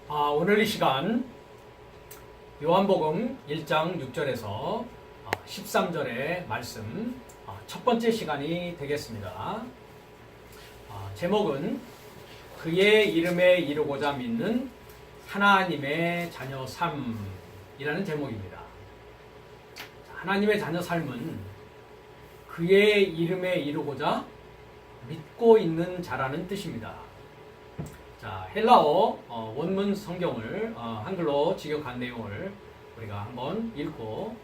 오늘 이 시간 요한복음 1장 6절에서 13절의 말씀 첫 번째 시간이 되겠습니다. 제목은 그의 이름에 이르고자 믿는 하나님의 자녀 삶이라는 제목입니다. 하나님의 자녀 삶은 그의 이름에 이르고자 믿고 있는 자라는 뜻입니다. 자, 헬라어 원문 성경을 한글로 직역한 내용을 우리가 한번 읽고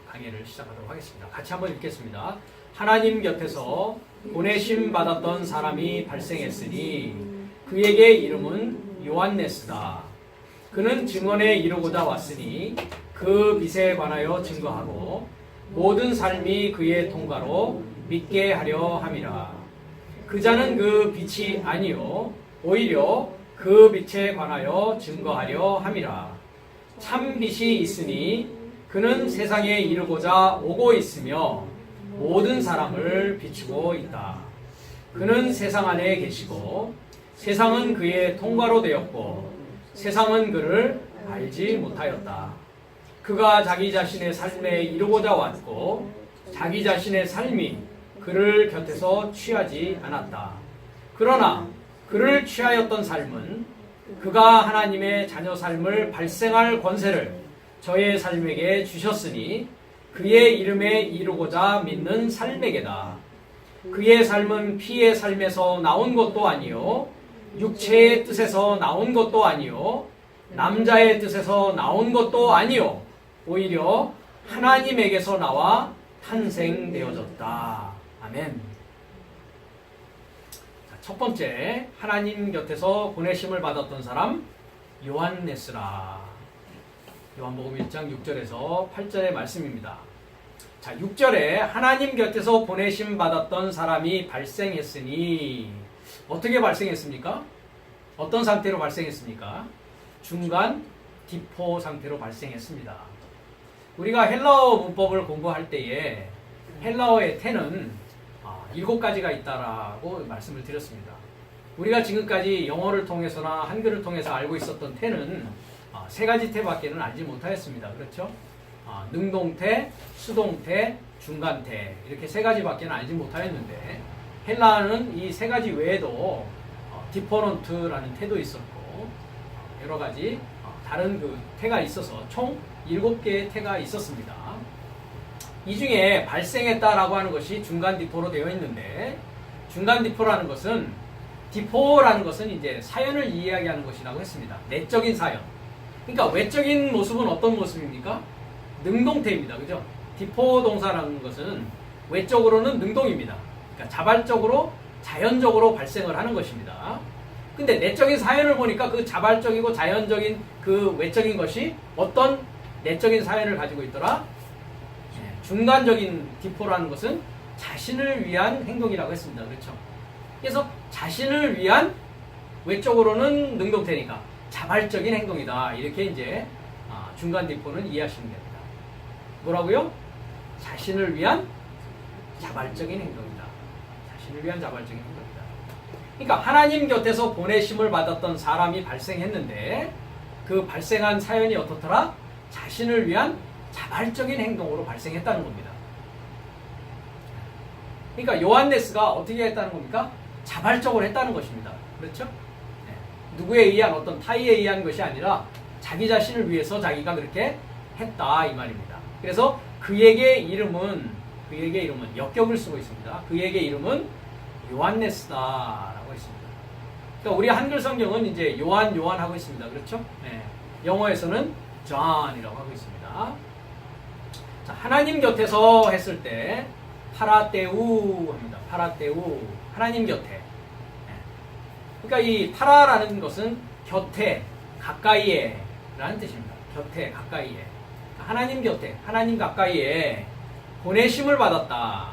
강의를 시작하도록 하겠습니다. 같이 한번 읽겠습니다. 하나님 곁에서 보내심 받았던 사람이 발생했으니 그에게 이름은 요한네스다. 그는 증언에 이르고자 왔으니 그 빛에 관하여 증거하고 모든 삶이 그의 통과로 믿게 하려 함이라. 그 자는 그 빛이 아니요 오히려 그 빛에 관하여 증거하려 함이라. 참 빛이 있으니 그는 세상에 이르고자 오고 있으며 모든 사람을 비추고 있다. 그는 세상 안에 계시고 세상은 그의 통과로 되었고 세상은 그를 알지 못하였다. 그가 자기 자신의 삶에 이르고자 왔고 자기 자신의 삶이 그를 곁에서 취하지 않았다. 그러나 그를 취하였던 삶은 그가 하나님의 자녀 삶을 발생할 권세를 저의 삶에게 주셨으니 그의 이름에 이르고자 믿는 삶에게다. 그의 삶은 피의 삶에서 나온 것도 아니요 육체의 뜻에서 나온 것도 아니요 남자의 뜻에서 나온 것도 아니요 오히려 하나님에게서 나와 탄생되어졌다. 아멘. 첫 번째, 하나님 곁에서 보내심을 받았던 사람 요한네스라. 요한복음 1장 6절에서 8절의 말씀입니다. 자, 6절에 하나님 곁에서 보내심 받았던 사람이 발생했으니 어떻게 발생했습니까? 어떤 상태로 발생했습니까? 중간 디포 상태로 발생했습니다. 우리가 헬라어 문법을 공부할 때에 헬라어의 태는 7가지가 있다라고 말씀을 드렸습니다. 우리가 지금까지 영어를 통해서나 한글을 통해서 알고 있었던 태는 3가지 태밖에는 알지 못하였습니다. 그렇죠? 능동태, 수동태, 중간태 이렇게 3가지밖에는 알지 못하였는데 헬라어는 이 3가지 외에도 디포넌트라는 태도 있었고 여러 가지 다른 그 태가 있어서 총 7개의 태가 있었습니다. 이 중에 발생했다라고 하는 것이 중간 디포로 되어 있는데 중간 디포라는 것은 디포라는 것은 이제 사연을 이야기하는 것이라고 했습니다. 내적인 사연. 그러니까 외적인 모습은 어떤 모습입니까? 능동태입니다. 그죠? 디포 동사라는 것은 외적으로는 능동입니다. 그러니까 자발적으로 자연적으로 발생을 하는 것입니다. 근데 내적인 사연을 보니까 그 자발적이고 자연적인 그 외적인 것이 어떤 내적인 사연을 가지고 있더라? 중간적인 디포라는 것은 자신을 위한 행동이라고 했습니다. 그렇죠? 그래서 자신을 위한 외적으로는 능동태니까 자발적인 행동이다. 이렇게 이제 중간 디포는 이해하시면 됩니다. 뭐라고요? 자신을 위한 자발적인 행동이다. 자신을 위한 자발적인 행동이다. 그러니까 하나님 곁에서 보내심을 받았던 사람이 발생했는데 그 발생한 사연이 어떻더라? 자신을 위한 자발적인 행동으로 발생했다는 겁니다. 그러니까 요한네스가 어떻게 했다는 겁니까? 자발적으로 했다는 것입니다. 그렇죠? 네. 누구에 의한 어떤 타의에 의한 것이 아니라 자기 자신을 위해서 자기가 그렇게 했다 이 말입니다. 그래서 그에게 이름은 역격을 쓰고 있습니다. 그에게 이름은 요한네스다라고 했습니다. 그러니까 우리 한글 성경은 이제 요한 하고 있습니다. 그렇죠? 네. 영어에서는 존이라고 하고 있습니다. 자, 하나님 곁에서 했을 때 파라테우 합니다. 파라테우. 하나님 곁에. 그러니까 이 파라라는 것은 곁에, 가까이에 라는 뜻입니다. 곁에, 가까이에. 하나님 곁에, 하나님 가까이에 보내심을 받았다.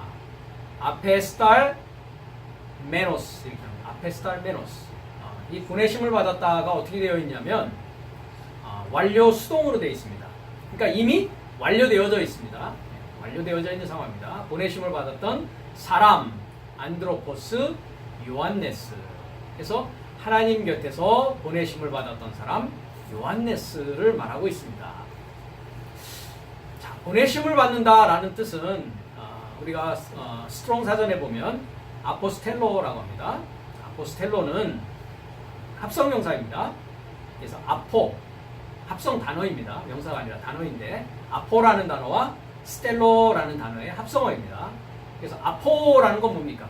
아페스탈 메노스 이렇게 합니다. 아페스탈 메노스. 이 보내심을 받았다가 어떻게 되어 있냐면 완료 수동으로 되어 있습니다. 그러니까 이미 완료되어져 있습니다. 완료되어져 있는 상황입니다. 보내심을 받았던 사람, 안드로포스, 요한네스. 그래서 하나님 곁에서 보내심을 받았던 사람 요한네스를 말하고 있습니다. 자, 보내심을 받는다라는 뜻은 우리가 스트롱 사전에 보면 아포스텔로라고 합니다. 아포스텔로는 합성명사입니다. 그래서 아포, 합성 단어입니다. 명사가 아니라 단어인데 아포라는 단어와 스텔로라는 단어의 합성어입니다. 그래서 아포라는 건 뭡니까?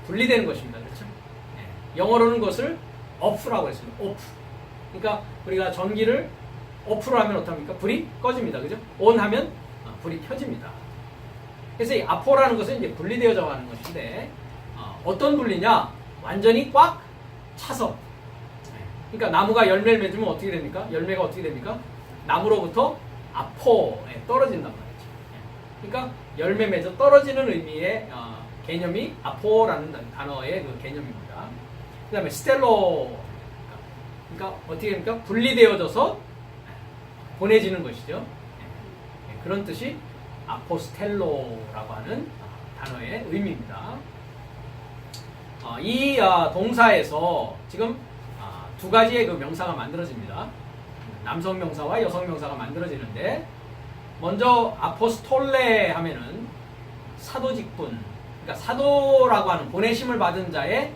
분리되는 것입니다. 그렇죠? 네. 영어로는 그것을 off라고 했습니다. off. 그러니까 우리가 전기를 off로 하면 어떻습니까? 불이 꺼집니다. 그죠? on 하면 불이 켜집니다. 그래서 이 아포라는 것은 이제 분리되어져 가는 것인데 어떤 분리냐? 완전히 꽉 차서. 그러니까 나무가 열매를 맺으면 어떻게 됩니까? 열매가 어떻게 됩니까? 나무로부터 아포에 떨어진단 말이죠. 그러니까 열매 맺어 떨어지는 의미의 개념이 아포라는 단어의 그 개념입니다. 그 다음에 스텔로, 그러니까 어떻게 됩니까? 분리되어져서 보내지는 것이죠. 그런 뜻이 아포스텔로라고 하는 단어의 의미입니다. 이 동사에서 지금 두 가지의 그 명사가 만들어집니다. 남성 명사와 여성 명사가 만들어지는데, 먼저 아포스톨레 하면은 사도 직분, 그러니까 사도라고 하는 보내심을 받은 자의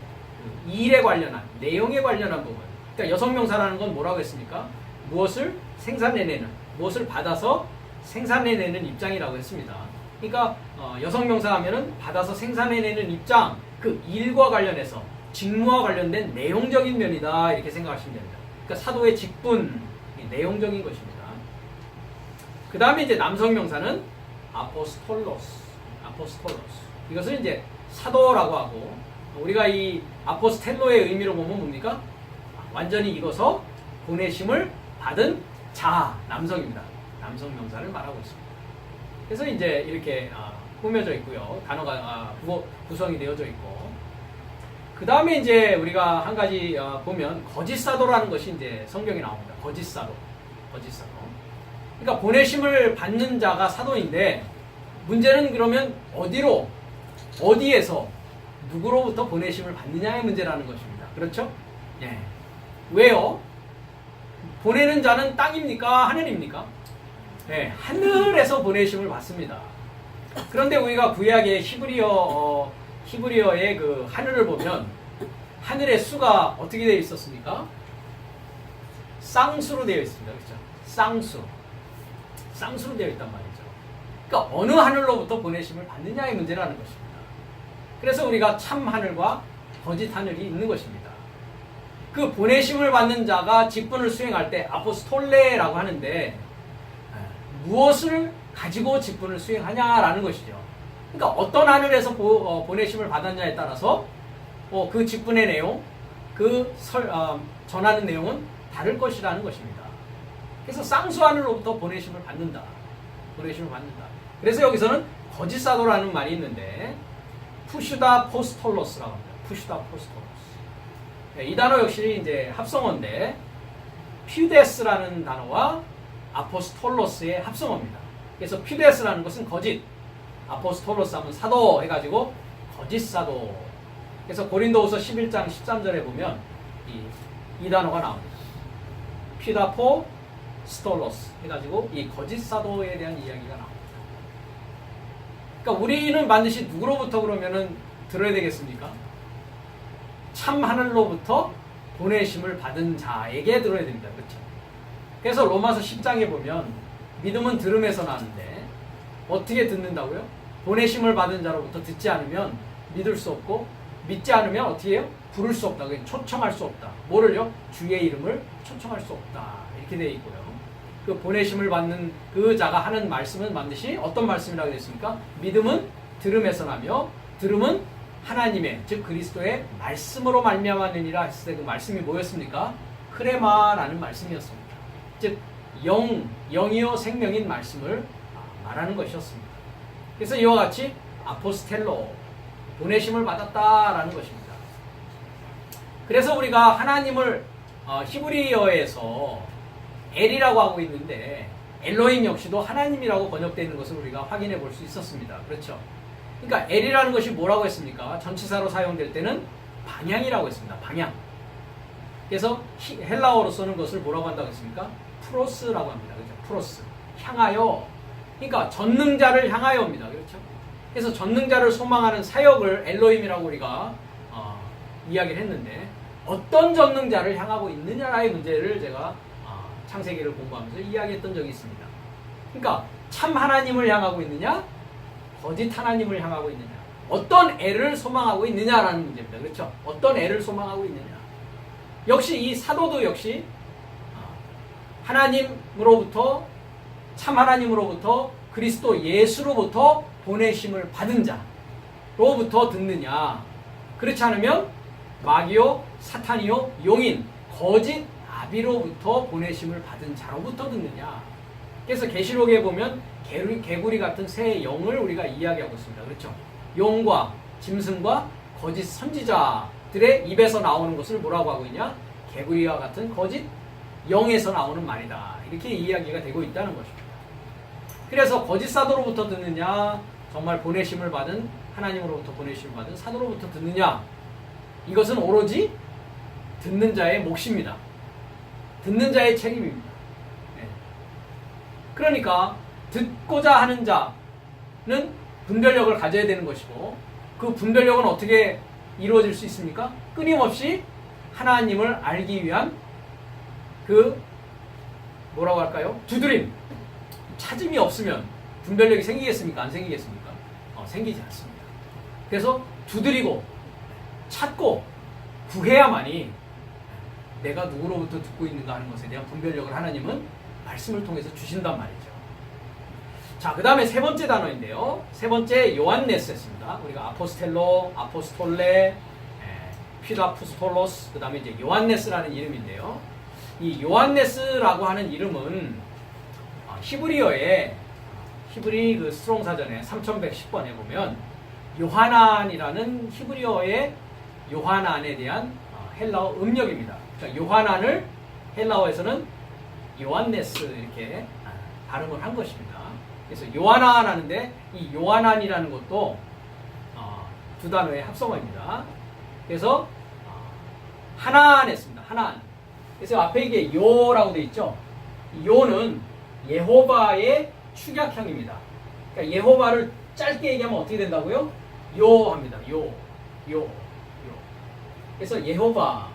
일에 관련한, 내용에 관련한 부분. 그러니까 여성 명사라는 건 뭐라고 했습니까? 무엇을 생산해내는, 무엇을 받아서 생산해내는 입장이라고 했습니다. 그러니까 여성 명사 하면은 받아서 생산해내는 입장, 그 일과 관련해서 직무와 관련된 내용적인 면이다, 이렇게 생각하시면 됩니다. 그러니까 사도의 직분, 내용적인 것입니다. 그 다음에 이제 남성 명사는 아포스톨로스. 이것을 이제 사도라고 하고, 우리가 이 아포스텔로의 의미로 보면 뭡니까? 완전히 익어서 보내심을 받은 자, 남성입니다. 남성 명사를 말하고 있습니다. 그래서 이제 이렇게 꾸며져 있고요. 단어가 구성이 되어져 있고, 그 다음에 이제 우리가 한 가지 보면 거짓 사도라는 것이 이제 성경에 나옵니다. 거짓 사도. 그러니까 보내심을 받는 자가 사도인데, 문제는 그러면 어디에서 누구로부터 보내심을 받느냐의 문제라는 것입니다. 그렇죠? 예. 왜요? 보내는 자는 땅입니까? 하늘입니까? 네, 하늘에서 보내심을 받습니다. 그런데 우리가 구약의 히브리어의 그 하늘을 보면 하늘의 수가 어떻게 되어 있었습니까? 쌍수로 되어 있습니다. 그렇죠? 쌍수로 되어 있단 말이죠. 그러니까 어느 하늘로부터 보내심을 받느냐의 문제라는 것입니다. 그래서 우리가 참 하늘과 거짓 하늘이 있는 것입니다. 그 보내심을 받는 자가 직분을 수행할 때 아포스톨레라고 하는데, 무엇을 가지고 직분을 수행하냐라는 것이죠. 그러니까 어떤 하늘에서 보내심을 받았냐에 따라서 그 직분의 내용, 전하는 내용은 다를 것이라는 것입니다. 그래서 쌍수 하늘로부터 보내심을 받는다. 그래서 여기서는 거짓 사도라는 말이 있는데, 푸슈다 포스톨로스라고 합니다. 푸슈다 포스톨로스. 이 단어 역시 이제 합성어인데, 퓨데스라는 단어와 아포스톨로스의 합성어입니다. 그래서 퓨데스라는 것은 거짓, 아포스톨로스 하면 사도 해가지고 거짓 사도. 그래서 고린도후서 11장 13절에 보면 이 단어가 나옵니다. 퓨다포 스톨로스 해가지고 이 거짓 사도에 대한 이야기가 나옵니다. 그러니까 우리는 반드시 누구로부터 그러면은 들어야 되겠습니까? 참 하늘로부터 보내심을 받은 자에게 들어야 됩니다. 그렇죠? 그래서 로마서 10장에 보면 믿음은 들음에서 나는데 어떻게 듣는다고요? 보내심을 받은 자로부터 듣지 않으면 믿을 수 없고, 믿지 않으면 어떻게 해요? 부를 수 없다. 초청할 수 없다. 뭐를요? 주의 이름을 초청할 수 없다. 이렇게 되어 있고요. 그 보내심을 받는 그 자가 하는 말씀은 반드시 어떤 말씀이라고 했습니까? 믿음은 들음에서 나며, 들음은 하나님의, 즉 그리스도의 말씀으로 말미암았느니라 했을 때 그 말씀이 뭐였습니까? 크레마라는 말씀이었습니다. 즉 영이요 생명인 말씀을 말하는 것이었습니다. 그래서 이와 같이 아포스텔로, 보내심을 받았다라는 것입니다. 그래서 우리가 하나님을 히브리어에서 엘이라고 하고 있는데, 엘로힘 역시도 하나님이라고 번역되어 있는 것을 우리가 확인해 볼 수 있었습니다. 그렇죠? 그러니까 엘이라는 것이 뭐라고 했습니까? 전치사로 사용될 때는 방향이라고 했습니다. 방향. 그래서 헬라어로 쓰는 것을 뭐라고 한다고 했습니까? 프로스라고 합니다. 그렇죠? 프로스. 향하여. 그러니까 전능자를 향하여입니다. 그렇죠? 그래서 전능자를 소망하는 사역을 엘로힘이라고 우리가 이야기를 했는데 어떤 전능자를 향하고 있느냐의 문제를 제가 창세기를 공부하면서 이야기했던 적이 있습니다. 그러니까 참 하나님을 향하고 있느냐, 거짓 하나님을 향하고 있느냐, 어떤 애를 소망하고 있느냐라는 문제입니다. 그렇죠? 어떤 애를 소망하고 있느냐. 역시 이 사도도 역시 하나님으로부터, 참 하나님으로부터, 그리스도 예수로부터 보내심을 받은 자로부터 듣느냐, 그렇지 않으면 마귀요, 사탄이요, 용인, 거짓 아비로부터 보내심을 받은 자로부터 듣느냐. 그래서 계시록에 보면 개구리 같은 새 영을 우리가 이야기하고 있습니다. 그렇죠? 용과 짐승과 거짓 선지자들의 입에서 나오는 것을 뭐라고 하고 있냐? 개구리와 같은 거짓 영에서 나오는 말이다. 이렇게 이야기가 되고 있다는 것입니다. 그래서 거짓 사도로부터 듣느냐, 정말 보내심을 받은, 하나님으로부터 보내심을 받은 사도로부터 듣느냐, 이것은 오로지 듣는 자의 몫입니다. 듣는 자의 책임입니다. 네. 그러니까 듣고자 하는 자는 분별력을 가져야 되는 것이고, 그 분별력은 어떻게 이루어질 수 있습니까? 끊임없이 하나님을 알기 위한 그 뭐라고 할까요? 두드림, 찾음이 없으면 분별력이 생기겠습니까? 안 생기겠습니까? 생기지 않습니다. 그래서 두드리고 찾고 구해야만이 내가 누구로부터 듣고 있는가 하는 것에 대한 분별력을 하나님은 말씀을 통해서 주신단 말이죠. 자, 그 다음에 세 번째 단어인데요. 세 번째 요한네스였습니다. 우리가 아포스텔로, 아포스톨레, 필라푸스톨로스, 그 다음에 이제 요한네스라는 이름인데요. 이 요한네스라고 하는 이름은 히브리어에, 히브리 그 스트롱 사전에 3110번에 보면 요하난이라는 히브리어의 요하난에 대한 헬라어 음력입니다. 그러니까 요하난을 헬라어에서는 요한네스 이렇게 발음을 한 것입니다. 그래서 요하난 하는데 이 요하난이라는 것도 두 단어의 합성어입니다. 그래서 하난했습니다. 하난. 그래서 앞에 이게 요라고 되어 있죠. 요는 예호바의 축약형입니다. 그러니까 예호바를 짧게 얘기하면 어떻게 된다고요? 요 합니다. 요. 그래서 예호바.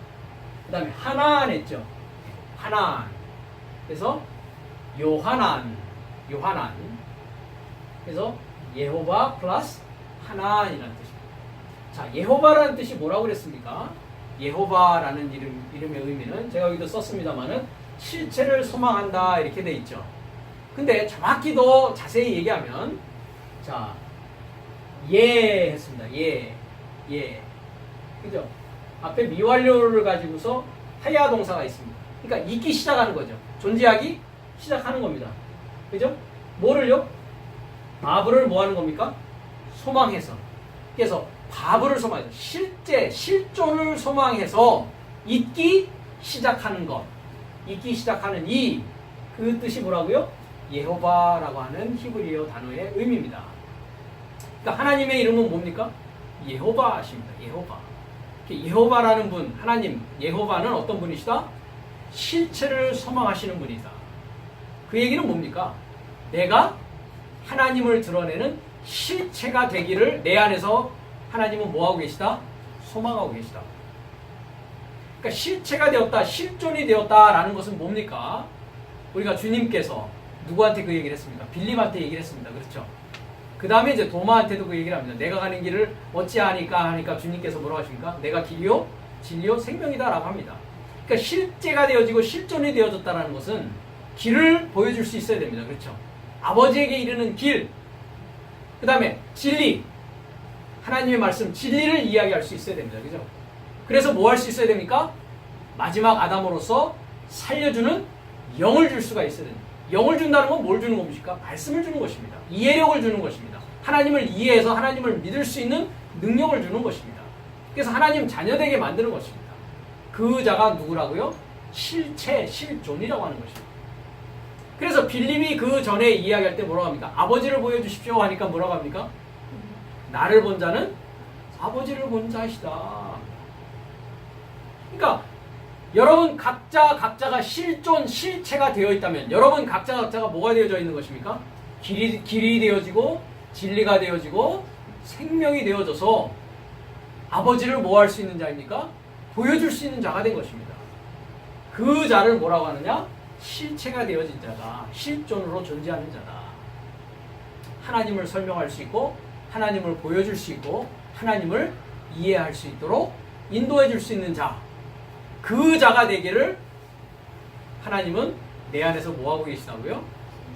그 다음에 하난 했죠. 하난. 그래서 요하난. 그래서 예호바 플러스 하난이라는 뜻입니다. 자, 예호바라는 뜻이 뭐라고 그랬습니까? 예호바라는 이름의 의미는 제가 여기도 썼습니다만은 실체를 소망한다 이렇게 돼 있죠. 근데 정확히 더 자세히 얘기하면 자, 예 했습니다. 예. 그죠? 앞에 미완료를 가지고서 하야 동사가 있습니다. 그러니까 있기 시작하는 거죠. 존재하기 시작하는 겁니다. 그죠? 뭐를요? 바브를 뭐 하는 겁니까? 소망해서. 그래서 바브를 소망해서 실제, 실존을 소망해서 있기 시작하는 것. 있기 시작하는 그 뜻이 뭐라고요? 예호바라고 하는 히브리어 단어의 의미입니다. 그러니까 하나님의 이름은 뭡니까? 예호바십니다. 예호바. 예호바라는 분, 하나님, 예호바는 어떤 분이시다? 실체를 소망하시는 분이다. 그 얘기는 뭡니까? 내가 하나님을 드러내는 실체가 되기를 내 안에서 하나님은 뭐하고 계시다? 소망하고 계시다. 그러니까 실체가 되었다, 실존이 되었다라는 것은 뭡니까? 우리가 주님께서 누구한테 그 얘기를 했습니까? 빌립한테 얘기를 했습니다. 그렇죠? 그 다음에 이제 도마한테도 그 얘기를 합니다. 내가 가는 길을 어찌하니까 하니까 주님께서 뭐라고 하십니까? 내가 길이요, 진리요, 생명이다 라고 합니다. 그러니까 실제가 되어지고 실존이 되어졌다는 것은 길을 보여줄 수 있어야 됩니다. 그렇죠? 아버지에게 이르는 길, 그 다음에 진리, 하나님의 말씀, 진리를 이야기할 수 있어야 됩니다. 그죠? 그래서 뭐 할 수 있어야 됩니까? 마지막 아담으로서 살려주는 영을 줄 수가 있어야 됩니다. 영을 준다는 건 뭘 주는 겁니까? 말씀을 주는 것입니다. 이해력을 주는 것입니다. 하나님을 이해해서 하나님을 믿을 수 있는 능력을 주는 것입니다. 그래서 하나님 자녀되게 만드는 것입니다. 그 자가 누구라고요? 실체, 실존이라고 하는 것입니다. 그래서 빌립이 그 전에 이야기할 때 뭐라고 합니까? 아버지를 보여주십시오 하니까 뭐라고 합니까? 나를 본 자는 아버지를 본 자이시다. 그러니까 여러분 각자가 실존 실체가 되어 있다면 여러분 각자가 뭐가 되어져 있는 것입니까? 길이 되어지고 진리가 되어지고 생명이 되어져서 아버지를 뭐 할 수 있는 자입니까? 보여줄 수 있는 자가 된 것입니다. 그 자를 뭐라고 하느냐? 실체가 되어진 자다. 실존으로 존재하는 자다. 하나님을 설명할 수 있고 하나님을 보여줄 수 있고 하나님을 이해할 수 있도록 인도해 줄 수 있는 자. 그 자가 되기를 하나님은 내 안에서 뭐하고 계시다고요?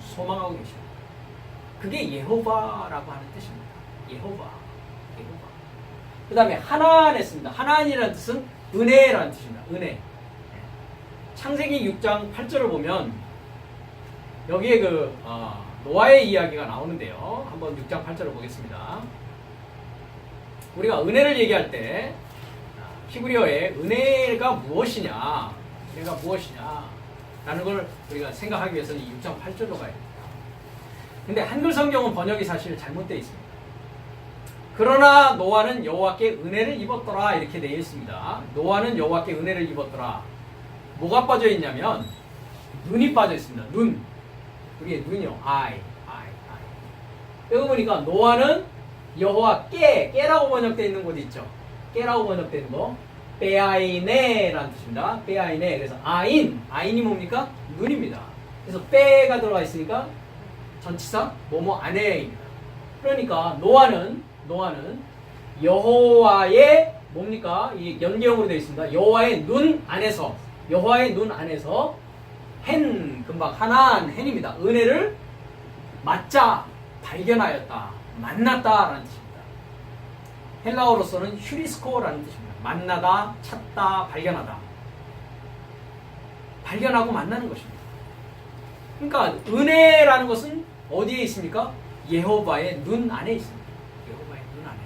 소망하고 계십니다. 그게 예호바라고 하는 뜻입니다. 예호바. 그 다음에 하나안 씁니다. 하나안이라는 뜻은 은혜라는 뜻입니다. 은혜. 창세기 6장 8절을 보면 여기에 노아의 이야기가 나오는데요. 한번 6장 8절을 보겠습니다. 우리가 은혜를 얘기할 때 히브리어에 은혜가 무엇이냐 라는 걸 우리가 생각하기 위해서는 이 6장 8절로 가야 됩니다. 근데 한글 성경은 번역이 사실 잘못되어 있습니다. 그러나 노아는 여호와께 은혜를 입었더라 이렇게 되어 있습니다. 노아는 여호와께 은혜를 입었더라. 뭐가 빠져 있냐면 눈이 빠져 있습니다. 눈. 우리의 눈이요. eye. 여기 보니까 노아는 여호와께라고 번역되어 있는 곳이 있죠. 깨라고 번역되어 있는 거. 빼아이네라는 뜻입니다. 빼아이네. 그래서 아인이 뭡니까? 눈입니다. 그래서 빼가 들어가 있으니까 전치사 뭐뭐 안에입니다. 그러니까 노아는 여호와의 뭡니까? 이 연계형으로 되어 있습니다. 여호와의 눈 안에서 금방 하나안 헨입니다. 은혜를 맞자 발견하였다 만났다라는 뜻입니다. 헬라어로서는 휴리스코라는 뜻입니다. 만나다, 찾다, 발견하다. 발견하고 만나는 것입니다. 그러니까 은혜라는 것은 어디에 있습니까? 예호바의 눈 안에 있습니다. 예호바의 눈 안에.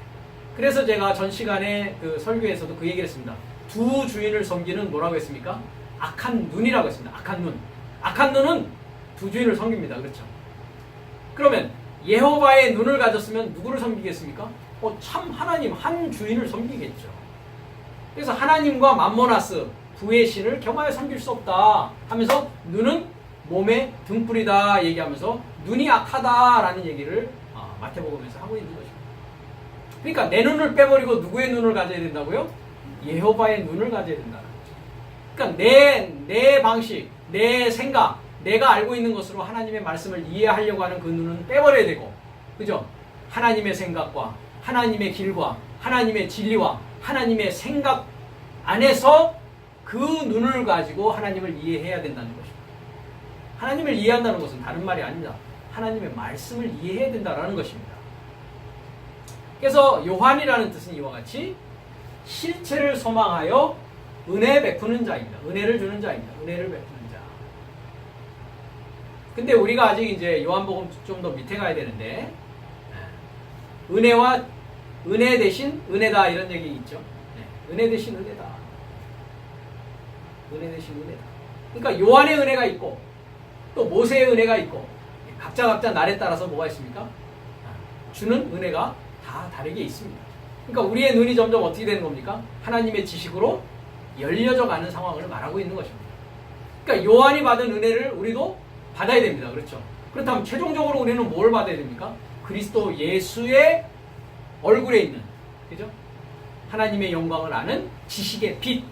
그래서 제가 전 시간에 그 설교에서도 그 얘기를 했습니다. 두 주인을 섬기는 뭐라고 했습니까? 악한 눈이라고 했습니다. 악한 눈. 악한 눈은 두 주인을 섬깁니다. 그렇죠? 그러면 예호바의 눈을 가졌으면 누구를 섬기겠습니까? 참 하나님 한 주인을 섬기겠죠. 그래서 하나님과 맘모나스 부의 신을 겸하여 섬길 수 없다 하면서 눈은 몸의 등불이다 얘기하면서 눈이 악하다라는 얘기를 마태복음에서 하고 있는 것입니다. 그러니까 내 눈을 빼버리고 누구의 눈을 가져야 된다고요? 예호바의 눈을 가져야 된다는 거죠. 그러니까 내 방식, 내 생각, 내가 알고 있는 것으로 하나님의 말씀을 이해하려고 하는 그 눈은 빼버려야 되고, 그죠? 하나님의 생각과 하나님의 길과 하나님의 진리와 하나님의 생각 안에서 그 눈을 가지고 하나님을 이해해야 된다는 것입니다. 하나님을 이해한다는 것은 다른 말이 아닙니다. 하나님의 말씀을 이해해야 된다는 것입니다. 그래서 요한이라는 뜻은 이와 같이 실체를 소망하여 은혜 베푸는 자입니다. 은혜를 주는 자입니다. 은혜를 베푸는 자. 근데 우리가 아직 이제 요한복음 좀 더 밑에 가야 되는데, 은혜 대신 은혜다 이런 얘기 있죠. 은혜 대신 은혜다. 은혜 대신 은혜다. 그러니까 요한의 은혜가 있고 또 모세의 은혜가 있고 각자 날에 따라서 뭐가 있습니까? 주는 은혜가 다 다르게 있습니다. 그러니까 우리의 눈이 점점 어떻게 되는 겁니까? 하나님의 지식으로 열려져 가는 상황을 말하고 있는 것입니다. 그러니까 요한이 받은 은혜를 우리도 받아야 됩니다. 그렇죠? 그렇다면 최종적으로 우리는 뭘 받아야 됩니까? 그리스도 예수의 얼굴에 있는, 그죠? 하나님의 영광을 아는 지식의 빛.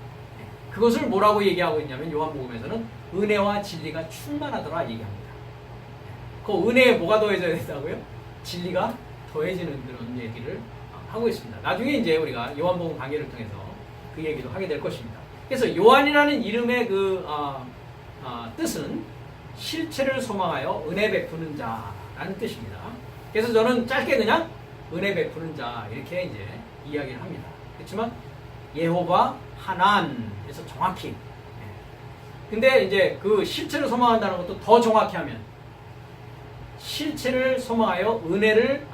그것을 뭐라고 얘기하고 있냐면 요한복음에서는 은혜와 진리가 충만하더라 얘기합니다. 그 은혜에 뭐가 더해져야 된다고요? 진리가 더해지는 그런 얘기를 하고 있습니다. 나중에 이제 우리가 요한복음 강해를 통해서 그 얘기도 하게 될 것입니다. 그래서 요한이라는 이름의 뜻은 실체를 소망하여 은혜 베푸는 자라는 뜻입니다. 그래서 저는 짧게 그냥 은혜 베푸는 자 이렇게 이제 이야기를 합니다. 그렇지만 예호바 하나안에서 정확히. 근데 이제 그 실체를 소망한다는 것도 더 정확히 하면 실체를 소망하여 은혜를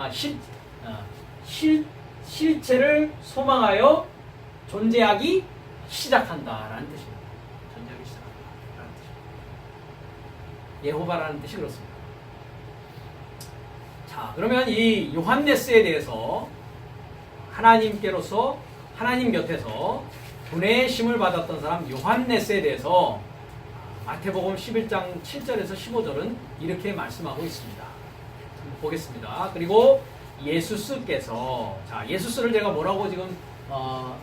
실체를 소망하여 존재하기 시작한다라는 뜻입니다. 존재하기 시작한다라는 뜻입니다. 예호바라는 뜻이 그렇습니다. 자, 그러면 이 요한네스에 대해서 하나님 곁에서 보내심을 받았던 사람 요한네스에 대해서 마태복음 11장 7절에서 15절은 이렇게 말씀하고 있습니다. 보겠습니다. 그리고 예수스께서, 자, 예수스를 제가 뭐라고 지금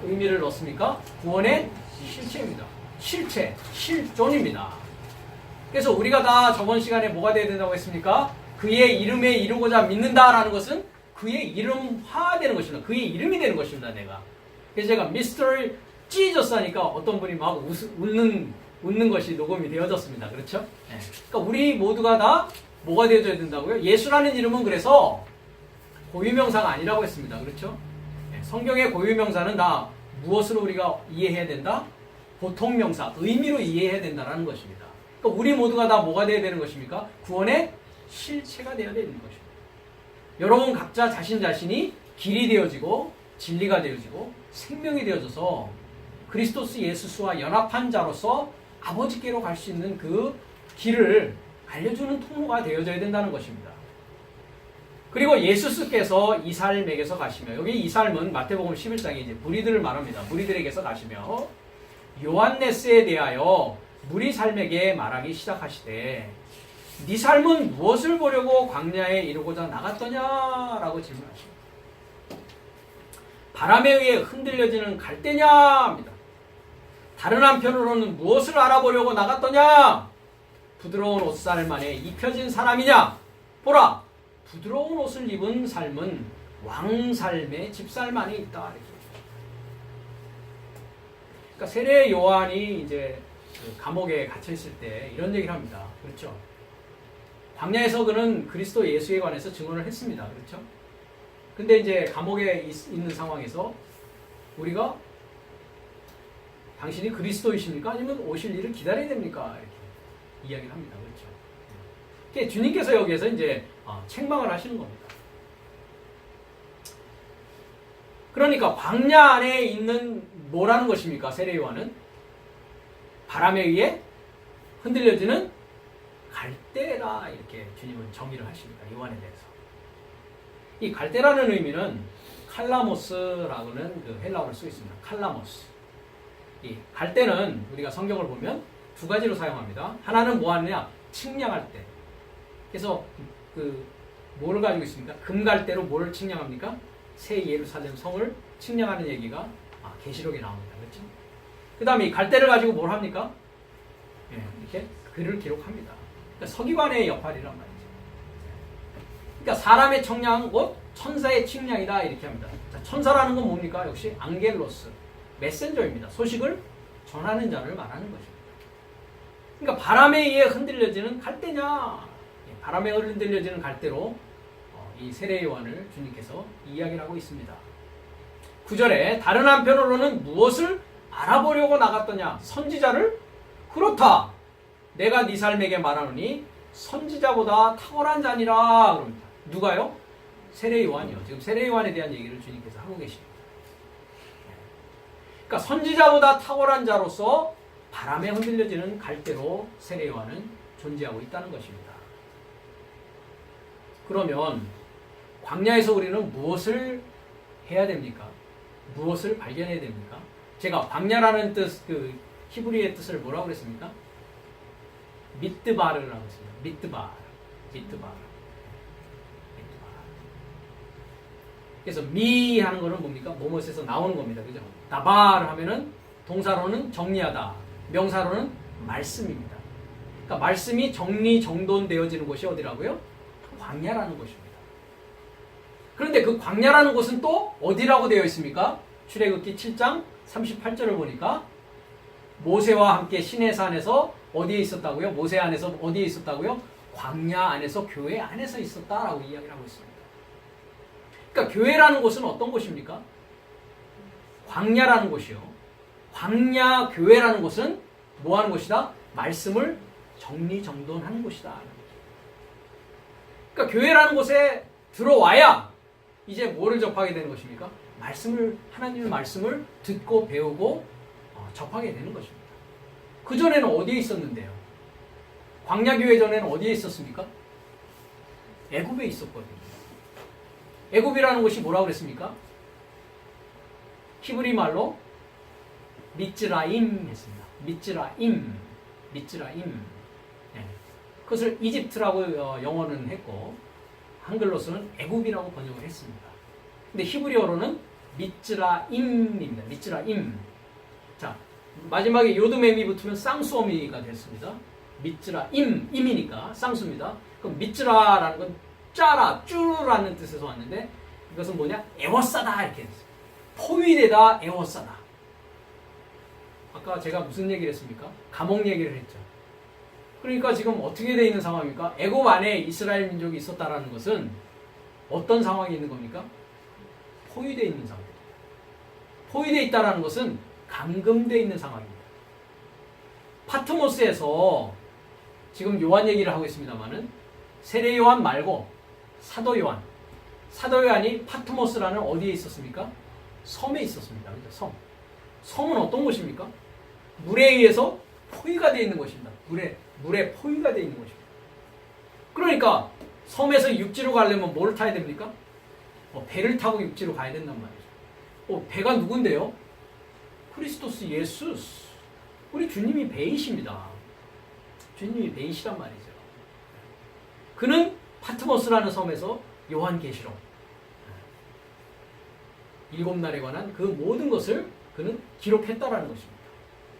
의미를 넣습니까? 구원의 실체입니다. 실체, 실존입니다. 그래서 우리가 다 저번 시간에 뭐가 되어야 된다고 했습니까? 그의 이름에 이르고자 믿는다라는 것은 그의 이름화되는 것입니다. 그의 이름이 되는 것입니다. 내가. 그래서 제가 미스터 지저스 하니까 어떤 분이 막 웃는 것이 녹음이 되어졌습니다. 그렇죠? 네. 그러니까 우리 모두가 다 뭐가 되어져야 된다고요? 예수라는 이름은 그래서 고유명사가 아니라고 했습니다. 그렇죠? 네. 성경의 고유명사는 다 무엇으로 우리가 이해해야 된다? 보통명사, 의미로 이해해야 된다는 것입니다. 그러니까 우리 모두가 다 뭐가 되어야 되는 것입니까? 구원의 실체가 되어야 되는 것입니다. 여러분 각자 자신이 길이 되어지고 진리가 되어지고 생명이 되어져서 그리스도스 예수와 연합한 자로서 아버지께로 갈 수 있는 그 길을 알려주는 통로가 되어져야 된다는 것입니다. 그리고 예수께서 이 삶에게서 가시며, 여기 이 삶은 마태복음 11장에 이제 무리들을 말합니다. 무리들에게서 가시며 요한네스에 대하여 무리 삶에게 말하기 시작하시되 네 삶은 무엇을 보려고 광야에 이르고자 나갔더냐라고 질문하십니다. 바람에 의해 흔들려지는 갈대냐 합니다. 다른 한편으로는 무엇을 알아보려고 나갔더냐? 부드러운 옷살만에 입혀진 사람이냐? 보라, 부드러운 옷을 입은 삶은 왕살의 집살만에 있다. 이렇게. 그러니까 세례 요한이 이제 그 감옥에 갇혀 있을 때 이런 얘기를 합니다. 그렇죠? 광야에서 그는 그리스도 예수에 관해서 증언을 했습니다. 그렇죠? 근데 이제 감옥에 있는 상황에서 우리가 당신이 그리스도이십니까? 아니면 오실 일을 기다려야 됩니까? 이렇게 이야기를 합니다. 그렇죠? 그러니까 주님께서 여기에서 이제 책망을 하시는 겁니다. 그러니까 광야 안에 있는 뭐라는 것입니까? 세례 요한은 바람에 의해 흔들려지는 갈대라, 이렇게 주님은 정의를 하십니다. 요한에 대해서. 이 갈대라는 의미는 칼라모스라고는 그 헬라어를 쓰고 있습니다. 칼라모스. 이 갈대는 우리가 성경을 보면 두 가지로 사용합니다. 하나는 뭐 하느냐? 측량할 때. 그래서 그 뭐를 가지고 있습니까? 금갈대로 뭘 측량합니까? 새 예루살렘 성을 측량하는 얘기가 계시록에 나옵니다. 그렇죠? 그 다음에 이 갈대를 가지고 뭘 합니까? 예, 이렇게 글을 기록합니다. 그러니까 서기관의 역할이란 말이죠. 그러니까 사람의 청량한 곧 천사의 측량이다, 이렇게 합니다. 자, 천사라는 건 뭡니까? 역시 앙겔로스, 메센저입니다. 소식을 전하는 자를 말하는 것입니다. 그러니까 바람에 의해 흔들려지는 갈대냐? 바람에 흔들려지는 갈대로 이 세례 요한을 주님께서 이야기를 하고 있습니다. 9절에 다른 한편으로는 무엇을 알아보려고 나갔더냐? 선지자를? 그렇다. 내가 네 삶에게 말하노니 선지자보다 탁월한 자니라. 그럽니다. 누가요? 세례 요한이요. 지금 세례 요한에 대한 얘기를 주님께서 하고 계십니다. 그러니까 선지자보다 탁월한 자로서 바람에 흔들려지는 갈대로 세례 요한은 존재하고 있다는 것입니다. 그러면 광야에서 우리는 무엇을 해야 됩니까? 무엇을 발견해야 됩니까? 제가 광야라는 뜻, 그 히브리의 뜻을 뭐라고 그랬습니까? 미트바르라고 했습니다. 미트바르. 그래서 미 하는 거는 뭡니까? 뭐뭇에서 나오는 겁니다. 그죠? 다바르 하면은 동사로는 정리하다, 명사로는 말씀입니다. 그러니까 말씀이 정리정돈되어지는 곳이 어디라고요? 광야라는 곳입니다. 그런데 그 광야라는 곳은 또 어디라고 되어 있습니까? 출애굽기 7장 38절을 보니까 모세와 함께 시내산에서 어디에 있었다고요? 모세 안에서 어디에 있었다고요? 광야 안에서, 교회 안에서 있었다라고 이야기를 하고 있습니다. 그러니까 교회라는 곳은 어떤 곳입니까? 광야라는 곳이요. 광야 교회라는 곳은 뭐 하는 곳이다? 말씀을 정리정돈하는 곳이다. 그러니까 교회라는 곳에 들어와야 이제 뭐를 접하게 되는 것입니까? 하나님의 말씀을 듣고 배우고 접하게 되는 것입니다. 그전에는 어디에 있었는데요? 광야교회 전에는 어디에 있었습니까? 애굽에 있었거든요. 애굽이라는 곳이 뭐라고 그랬습니까? 히브리 말로 미츠라임 했습니다. 미츠라임. 네. 그것을 이집트라고 영어는 했고 한글로서는 애굽이라고 번역을 했습니다. 근데 히브리어로는 미츠라임입니다. 미츠라임. 자, 마지막에 요드메미 붙으면 쌍수어미가 됐습니다. 미츠라임, 임이니까 쌍수입니다. 그럼 미츠라라는 건 짜라, 쭈르라는 뜻에서 왔는데 이것은 뭐냐? 애워싸다 이렇게 됐어요. 포위되다, 애워싸다. 아까 제가 무슨 얘기를 했습니까? 감옥 얘기를 했죠. 그러니까 지금 어떻게 되어 있는 상황입니까? 애굽 안에 이스라엘 민족이 있었다라는 것은 어떤 상황이 있는 겁니까? 포위되어 있는 상황입니다. 포위되어 있다라는 것은 감금되어 있는 상황입니다. 파트모스에서 지금 요한 얘기를 하고 있습니다만은 세례 요한 말고 사도 요한. 사도 요한이 파트모스라는 어디에 있었습니까? 섬에 있었습니다. 그죠? 섬은 어떤 곳입니까? 물에 의해서 포위가 되어 있는 곳입니다. 물에 포위가 되어 있는 곳입니다. 그러니까 섬에서 육지로 가려면 뭘 타야 됩니까? 배를 타고 육지로 가야 된단 말이죠. 배가 누군데요? 크리스토스 예수. 우리 주님이 배이십니다. 주님이 배이시란 말이죠. 그는 파트모스라는 섬에서 요한계시록 7날에 관한 그 모든 것을 그는 기록했다라는 것입니다.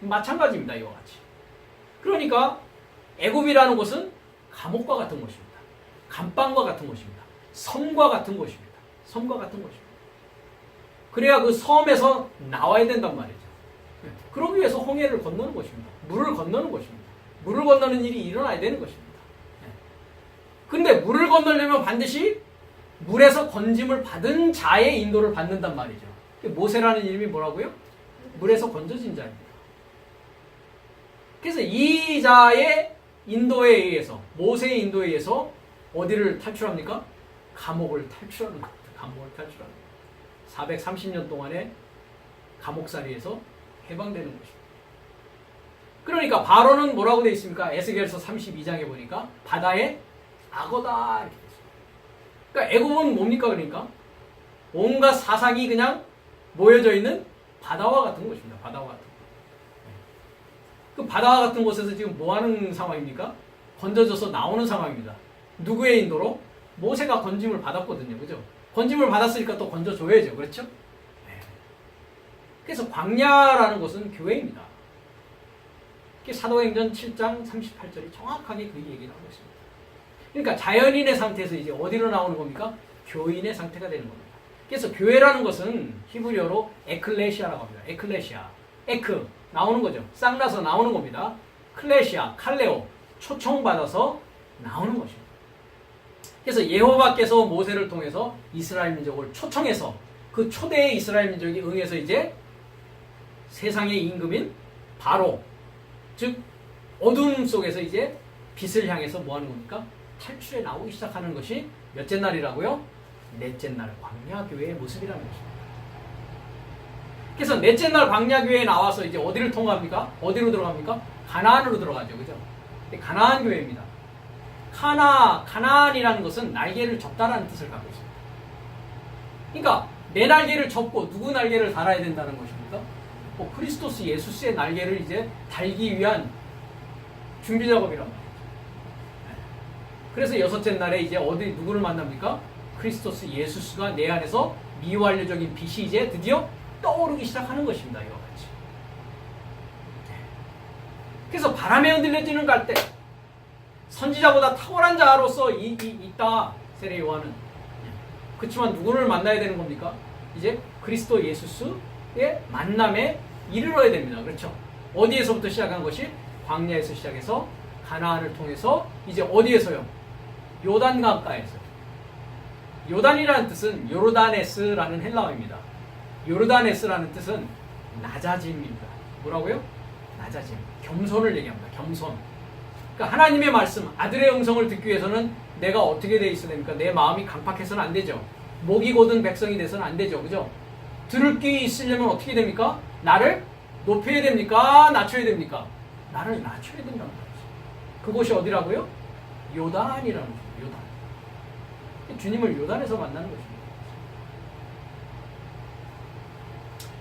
마찬가지입니다. 이와 같이. 그러니까 애굽이라는 곳은 감옥과 같은 곳입니다. 감방과 같은 곳입니다. 섬과 같은 곳입니다. 섬과 같은 곳입니다. 그래야 그 섬에서 나와야 된단 말이죠. 그러기 위해서 홍해를 건너는 것입니다. 물을 건너는 것입니다. 물을 건너는 일이 일어나야 되는 것입니다. 근데 물을 건너려면 반드시 물에서 건짐을 받은 자의 인도를 받는단 말이죠. 모세라는 이름이 뭐라고요? 물에서 건져진 자입니다. 그래서 이 자의 인도에 의해서, 모세의 인도에 의해서 어디를 탈출합니까? 감옥을 탈출하는 겁니다. 감옥을 탈출하는 겁니다. 430년 동안의 감옥살이에서 해방되는 것입니다. 그러니까 바로는 뭐라고 되어 있습니까? 에스겔서 32장에 보니까 바다의 악어다 이렇게 되어 있습니다. 그러니까 애굽은 뭡니까? 그러니까 온갖 사상이 그냥 모여져 있는 바다와 같은 곳입니다. 바다와 같은 곳. 그 바다와 같은 곳에서 지금 뭐 하는 상황입니까? 건져져서 나오는 상황입니다. 누구의 인도로? 모세가 건짐을 받았거든요. 그죠? 건짐을 받았으니까 또 건져줘야죠. 그렇죠? 그래서 광야라는 것은 교회입니다. 사도행전 7장 38절이 정확하게 그 얘기를 하고 있습니다. 그러니까 자연인의 상태에서 이제 어디로 나오는 겁니까? 교인의 상태가 되는 겁니다. 그래서 교회라는 것은 히브리어로 에클레시아라고 합니다. 에클레시아. 에크. 나오는 거죠. 쌍나서 나오는 겁니다. 클레시아, 칼레오. 초청받아서 나오는 것입니다. 그래서 여호와께서 모세를 통해서 이스라엘 민족을 초청해서 그 초대의 이스라엘 민족이 응해서 이제 세상의 임금인 바로, 즉 어둠 속에서 이제 빛을 향해서 뭐 하는 겁니까? 탈출해 나오기 시작하는 것이 몇째 날이라고요? 넷째 날 광야교회의 모습이라는 것입니다. 그래서 넷째 날 광야교회에 나와서 이제 어디를 통과합니까? 어디로 들어갑니까? 가나안으로 들어가죠. 그죠? 가나안 교회입니다. 가나안이라는 것은 날개를 접다라는 뜻을 갖고 있습니다. 그러니까 내 날개를 접고 누구 날개를 달아야 된다는 것입니까? 크리스토스 예수스의 날개를 이제 달기 위한 준비 작업이란 말이죠. 그래서 여섯째 날에 이제 어디 누구를 만납니까? 크리스토스 예수스가 내 안에서 미완료적인 빛이 이제 드디어 떠오르기 시작하는 것입니다. 이와 같이. 그래서 바람에 흔들려지는 갈대, 선지자보다 탁월한 자로서 있다. 세례 요한은. 그렇지만 누구를 만나야 되는 겁니까? 이제 그리스도 예수스의 만남에 이르러야 됩니다. 그렇죠? 어디에서부터 시작한 것이? 광야에서 시작해서 가나안을 통해서 이제 어디에서요? 요단강가에서. 요단이라는 뜻은 요르다네스라는 헬라어입니다. 요르다네스라는 뜻은 낮아짐입니다. 뭐라고요? 낮아짐. 겸손을 얘기합니다. 겸손. 그러니까 하나님의 말씀, 아들의 음성을 듣기 위해서는 내가 어떻게 돼 있어야 됩니까? 내 마음이 강팍해서는 안 되죠. 목이 곧은 백성이 돼서는 안 되죠. 그죠? 들을 귀 있으려면 어떻게 됩니까? 나를 높여야 됩니까? 낮춰야 됩니까? 나를 낮춰야 된다는 거죠. 그곳이 어디라고요? 요단이라는 거죠. 요단. 주님을 요단에서 만나는 것입니다.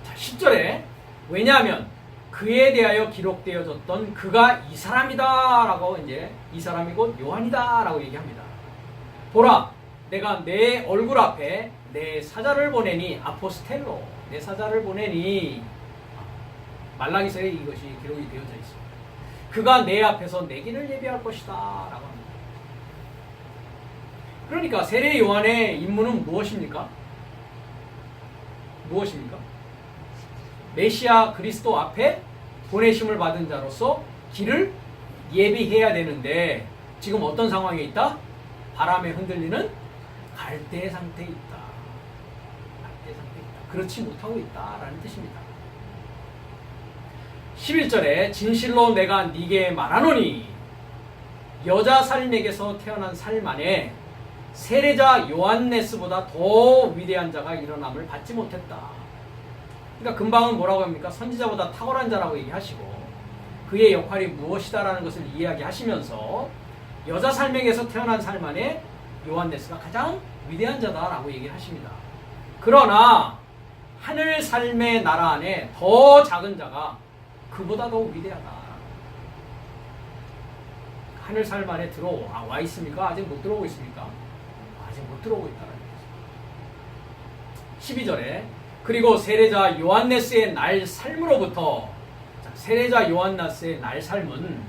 자, 10절에 왜냐하면 그에 대하여 기록되어졌던 그가 이 사람이다라고 이제 이 사람이 곧 요한이다라고 얘기합니다. 보라, 내가 내 얼굴 앞에 내 사자를 보내니 아포스텔로 내 사자를 보내니 말라기서에 이것이 기록이 되어져 있습니다. 그가 내 앞에서 내 길을 예비할 것이다 라고 합니다. 그러니까 세례 요한의 임무는 무엇입니까? 무엇입니까? 메시아 그리스도 앞에 보내심을 받은 자로서 길을 예비해야 되는데 지금 어떤 상황에 있다? 바람에 흔들리는 갈대 상태에 있다. 갈대 상태에 있다. 그렇지 못하고 있다라는 뜻입니다. 11절에 진실로 내가 네게 말하노니 여자 살맥에서 태어난 삶 안에 세례자 요한네스보다 더 위대한 자가 일어남을 받지 못했다. 그러니까 금방은 뭐라고 합니까? 선지자보다 탁월한 자라고 얘기하시고 그의 역할이 무엇이다라는 것을 이야기하시면서 여자 살맥에서 태어난 삶 안에 요한네스가 가장 위대한 자다라고 얘기를 하십니다. 그러나 하늘 삶의 나라 안에 더 작은 자가 그보다 더 위대하다. 하늘 삶 안에 와 있습니까? 아직 못 들어오고 있습니까? 아직 못 들어오고 있다는 거죠. 12절에 그리고 세례자 요한네스의 날 삶으로부터 세례자 요한네스의 날 삶은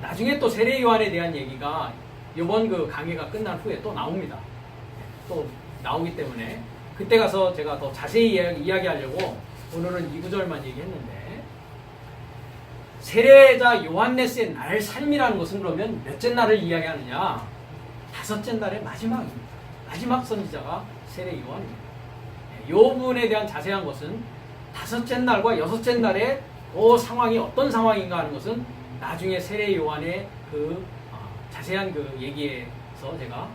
나중에 또 세례 요한에 대한 얘기가 이번 그 강해가 끝난 후에 또 나옵니다. 또 나오기 때문에 그때 가서 제가 더 자세히 이야기하려고 오늘은 2구절만 얘기했는데 세례자 요한네스의 날 삶이라는 것은 그러면 몇째 날을 이야기하느냐? 5째 날의 마지막입니다. 마지막 선지자가 세례 요한입니다. 이 부분에 대한 자세한 것은 5째 날과 6째 날의 그 상황이 어떤 상황인가 하는 것은 나중에 세례 요한의 그 자세한 그 얘기에서 제가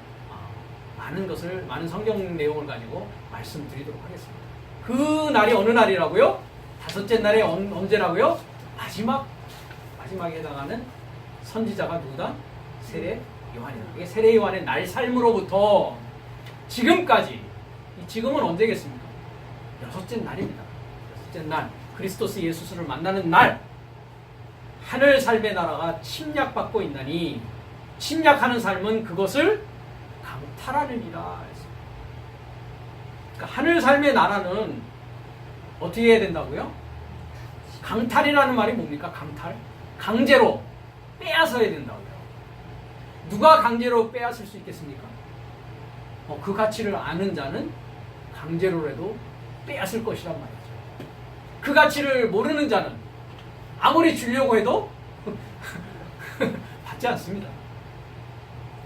많은 성경 내용을 가지고 말씀드리도록 하겠습니다. 그 날이 어느 날이라고요? 5째 날에 언제라고요? 마지막에 해당하는 선지자가 누구다? 세례 요한이다. 이게 세례 요한의 날 삶으로부터 지금까지, 이 지금은 언제겠습니까? 6째 날입니다. 6째 날, 그리스도스 예수를 만나는 날, 하늘 삶의 나라가 침략받고 있나니 침략하는 삶은 그것을 강탈하느니라. 그러니까 하늘 삶의 나라는 어떻게 해야 된다고요? 강탈이라는 말이 뭡니까? 강탈? 강제로 빼앗아야 된다고요. 누가 강제로 빼앗을 수 있겠습니까? 그 가치를 아는 자는 강제로라도 빼앗을 것이란 말이죠. 그 가치를 모르는 자는 아무리 주려고 해도 받지 않습니다.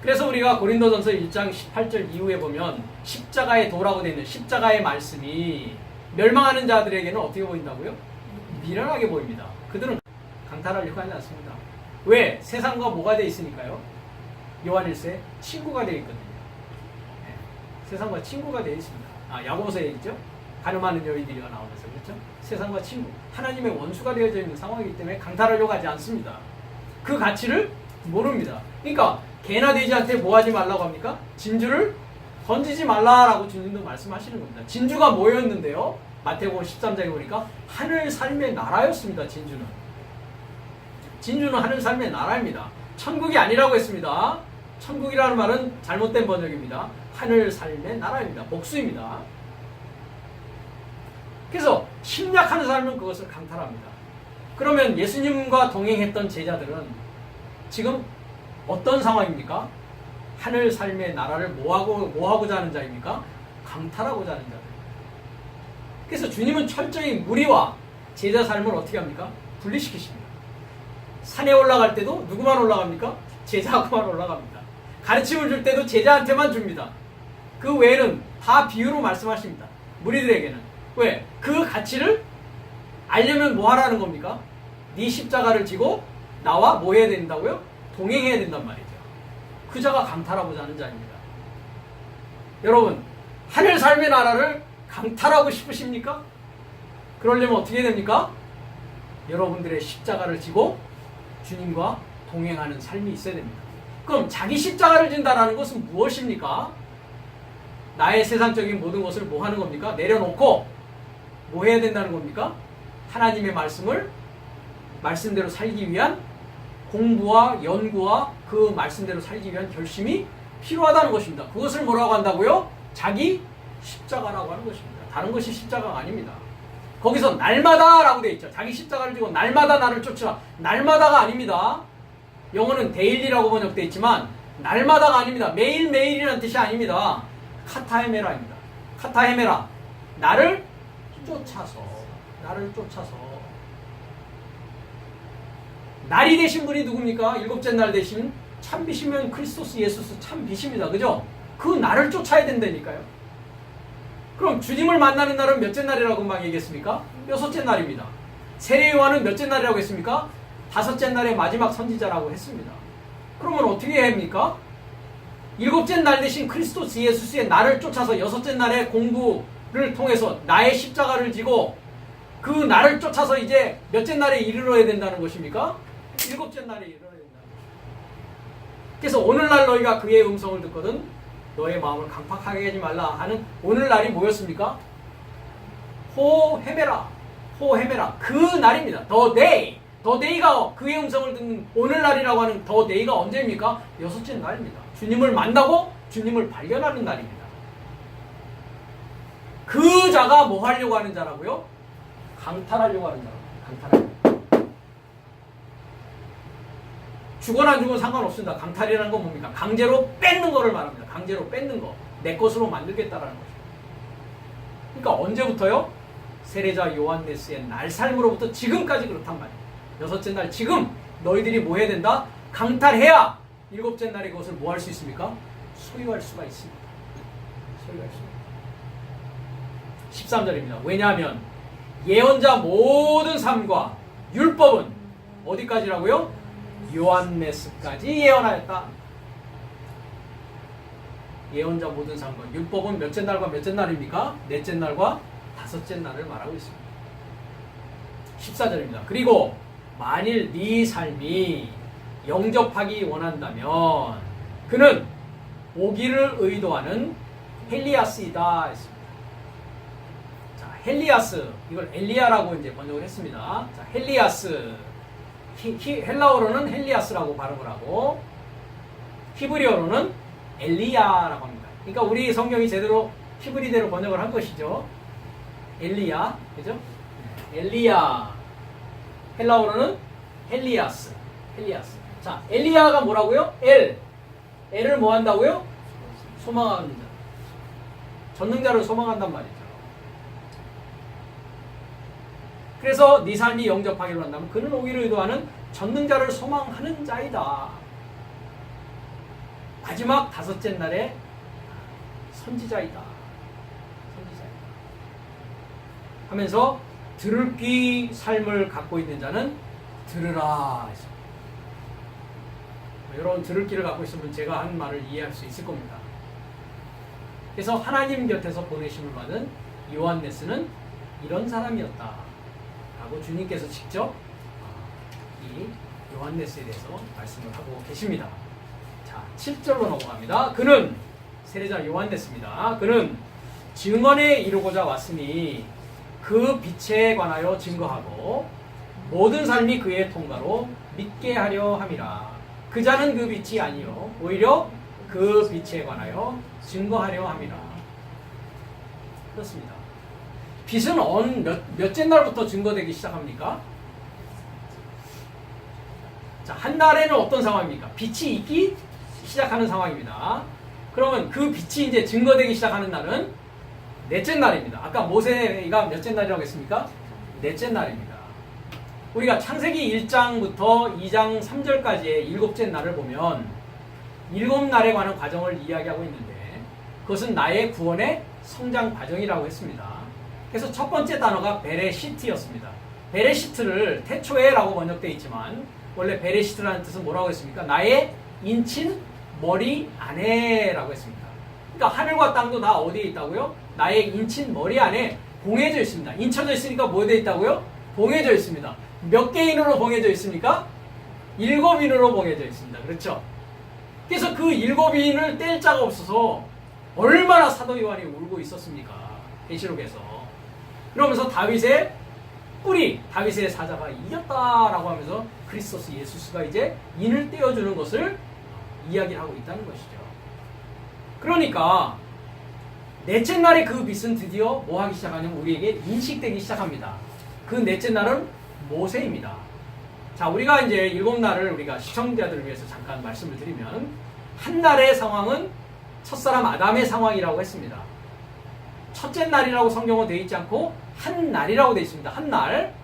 그래서 우리가 고린도전서 1장 18절 이후에 보면 십자가의 도라고 되어 있는 십자가의 말씀이 멸망하는 자들에게는 어떻게 보인다고요? 미련하게 보입니다. 그들은 강탈하려고 하지 않습니다. 왜? 세상과 뭐가 되어 있으니까요? 요한일서에 친구가 되어 있거든요. 네. 세상과 친구가 되어 있습니다. 야고보서에 있죠? 가늠하는 여인들이가 나오면서 그렇죠? 세상과 친구, 하나님의 원수가 되어져 있는 상황이기 때문에 강탈하려고 하지 않습니다. 그 가치를 모릅니다. 그러니까 개나 돼지한테 뭐 하지 말라고 합니까? 진주를 던지지 말라라고 주님도 말씀하시는 겁니다. 진주가 뭐였는데요? 마태복음 13장에 보니까 하늘 삶의 나라였습니다. 진주는 하늘 삶의 나라입니다. 천국이 아니라고 했습니다. 천국이라는 말은 잘못된 번역입니다. 하늘 삶의 나라입니다. 복수입니다. 그래서 침략하는 삶은 그것을 강탈합니다. 그러면 예수님과 동행했던 제자들은 지금 어떤 상황입니까? 하늘 삶의 나라를 뭐하고자 하는 자입니까? 강탈하고자 하는 자들. 그래서 주님은 철저히 무리와 제자 삶을 어떻게 합니까? 분리시키십니다. 산에 올라갈 때도 누구만 올라갑니까? 제자하고만 올라갑니다. 가르침을 줄 때도 제자한테만 줍니다. 그 외에는 다 비유로 말씀하십니다. 무리들에게는. 왜? 그 가치를 알려면 뭐 하라는 겁니까? 네 십자가를 지고 나와 뭐 해야 된다고요? 동행해야 된단 말이죠. 그 자가 강탈하고자 하는 자입니다. 여러분, 하늘 삶의 나라를 강탈하고 싶으십니까? 그러려면 어떻게 됩니까? 여러분들의 십자가를 지고 주님과 동행하는 삶이 있어야 됩니다. 그럼 자기 십자가를 진다는 것은 무엇입니까? 나의 세상적인 모든 것을 뭐 하는 겁니까? 내려놓고 뭐 해야 된다는 겁니까? 하나님의 말씀을 말씀대로 살기 위한 공부와 연구와 그 말씀대로 살기 위한 결심이 필요하다는 것입니다. 그것을 뭐라고 한다고요? 자기 십자가라고 하는 것입니다. 다른 것이 십자가가 아닙니다. 거기서 날마다라고 되어 있죠. 자기 십자가를 지고 날마다 나를 쫓으라. 날마다가 아닙니다. 영어는 데일리라고 번역되어 있지만 날마다가 아닙니다. 매일매일이라는 뜻이 아닙니다. 카타헤메라입니다. 카타헤메라. 나를 쫓아서. 날이 되신 분이 누굽니까? 일곱째 날 되신 참비시면 크리스토스 예수스 참비십니다. 그죠? 그 날을 쫓아야 된다니까요. 그럼 주님을 만나는 날은 몇째 날이라고 막 얘기했습니까? 여섯째 날입니다. 세례 요한은 몇째 날이라고 했습니까? 다섯째 날의 마지막 선지자라고 했습니다. 그러면 어떻게 해야 합니까? 일곱째 날 되신 크리스토스 예수스의 날을 쫓아서 여섯째 날의 공부를 통해서 나의 십자가를 지고 그 날을 쫓아서 이제 몇째 날에 이르러야 된다는 것입니까? 일곱째 날에 이르러야 된다는 것입니다. 그래서 오늘날 너희가 그의 음성을 듣거든 너의 마음을 강팍하게 하지 말라 하는 오늘날이 뭐였습니까? 호헤메라. 그 날입니다. The day. The day가 그의 음성을 듣는 오늘날이라고 하는 The day가 언제입니까? 여섯째 날입니다. 주님을 만나고 주님을 발견하는 날입니다. 그 자가 뭐 하려고 하는 자라고요? 강탈하려고 하는 자라고요. 죽건 안 죽건 상관없습니다. 강탈이라는 건 뭡니까? 강제로 뺏는 거를 말합니다. 강제로 뺏는 거. 내 것으로 만들겠다라는 거죠. 그러니까 언제부터요? 세례자 요한네스의 날 삶으로부터 지금까지 그렇단 말이에요. 여섯째 날 지금 너희들이 뭐 해야 된다? 강탈해야 일곱째 날에 그것을 뭐 할 수 있습니까? 소유할 수가 있습니다. 소유할 수가 있습니다. 13절입니다. 왜냐하면 예언자 모든 삶과 율법은 어디까지라고요? 요한네스까지 예언하였다. 예언자 모든 삶과 율법은 몇째 날과 몇째 날입니까? 넷째 날과 다섯째 날을 말하고 있습니다. 14절입니다. 그리고 만일 네 삶이 영접하기 원한다면 그는 오기를 의도하는 헬리아스이다 했습니다. 자, 헬리아스 이걸 엘리야라고 이제 번역을 했습니다. 자, 헬리아스 헬라어로는 헬리아스라고 발음을 하고 히브리어로는 엘리야라고 합니다. 그러니까 우리 성경이 제대로 히브리대로 번역을 한 것이죠. 엘리야, 그죠? 엘리야. 헬라어로는 헬리아스. 자, 엘리야가 뭐라고요? 엘을 뭐 한다고요? 소망하는 자. 전능자를 소망한단 말이죠. 그래서 네 삶이 영접하기로 한다면 그는 오기를 의도하는 전능자를 소망하는 자이다. 마지막 다섯째 날에 선지자이다. 하면서 들을 귀 삶을 갖고 있는 자는 들으라. 여러분 들을 귀를 갖고 있으면 제가 하는 말을 이해할 수 있을 겁니다. 그래서 하나님 곁에서 보내심을 받은 요한네스는 이런 사람이었다 라고 주님께서 직접 이 요한네스에 대해서 말씀을 하고 계십니다. 자, 7절로 넘어갑니다. 그는 세례자 요한네스입니다. 그는 증언에 이르고자 왔으니 그 빛에 관하여 증거하고 모든 삶이 그의 통과로 믿게 하려 함이라. 그 자는 그 빛이 아니요 오히려 그 빛에 관하여 증거하려 함이라. 그렇습니다. 빛은 몇째 날부터 증거되기 시작합니까? 자, 한 날에는 어떤 상황입니까? 빛이 있기 시작하는 상황입니다. 그러면 그 빛이 이제 증거되기 시작하는 날은 넷째 날입니다. 아까 모세가 몇째 날이라고 했습니까? 넷째 날입니다. 우리가 창세기 1장부터 2장 3절까지의 일곱째 날을 보면 일곱 날에 관한 과정을 이야기하고 있는데 그것은 나의 구원의 성장 과정이라고 했습니다. 그래서 첫 번째 단어가 베레시트였습니다. 베레시트를 태초에라고 번역되어 있지만 원래 베레시트라는 뜻은 뭐라고 했습니까? 나의 인친 머리 안에라고 했습니다. 그러니까 하늘과 땅도 다 어디에 있다고요? 나의 인친 머리 안에 봉해져 있습니다. 인쳐져 있으니까 뭐 되어 있다고요? 봉해져 있습니다. 몇 개인으로 봉해져 있습니까? 7인으로 봉해져 있습니다. 그렇죠? 그래서 그 7인을 뗄 자가 없어서 얼마나 사도 요한이 울고 있었습니까? 계시록에서. 그러면서 다윗의 뿌리 다윗의 사자가 이겼다라고 하면서 그리스도스 예수스가 이제 인을 떼어주는 것을 이야기를 하고 있다는 것이죠. 그러니까 넷째 날의 그 빛은 드디어 뭐 하기 시작하냐면 우리에게 인식되기 시작합니다. 그 넷째 날은 모세입니다. 자, 우리가 이제 7날을 우리가 시청자들을 위해서 잠깐 말씀을 드리면, 한 날의 상황은 첫사람 아담의 상황이라고 했습니다. 첫째 날이라고 성경은 되어 있지 않고 한 날이라고 되어 있습니다. 한 날.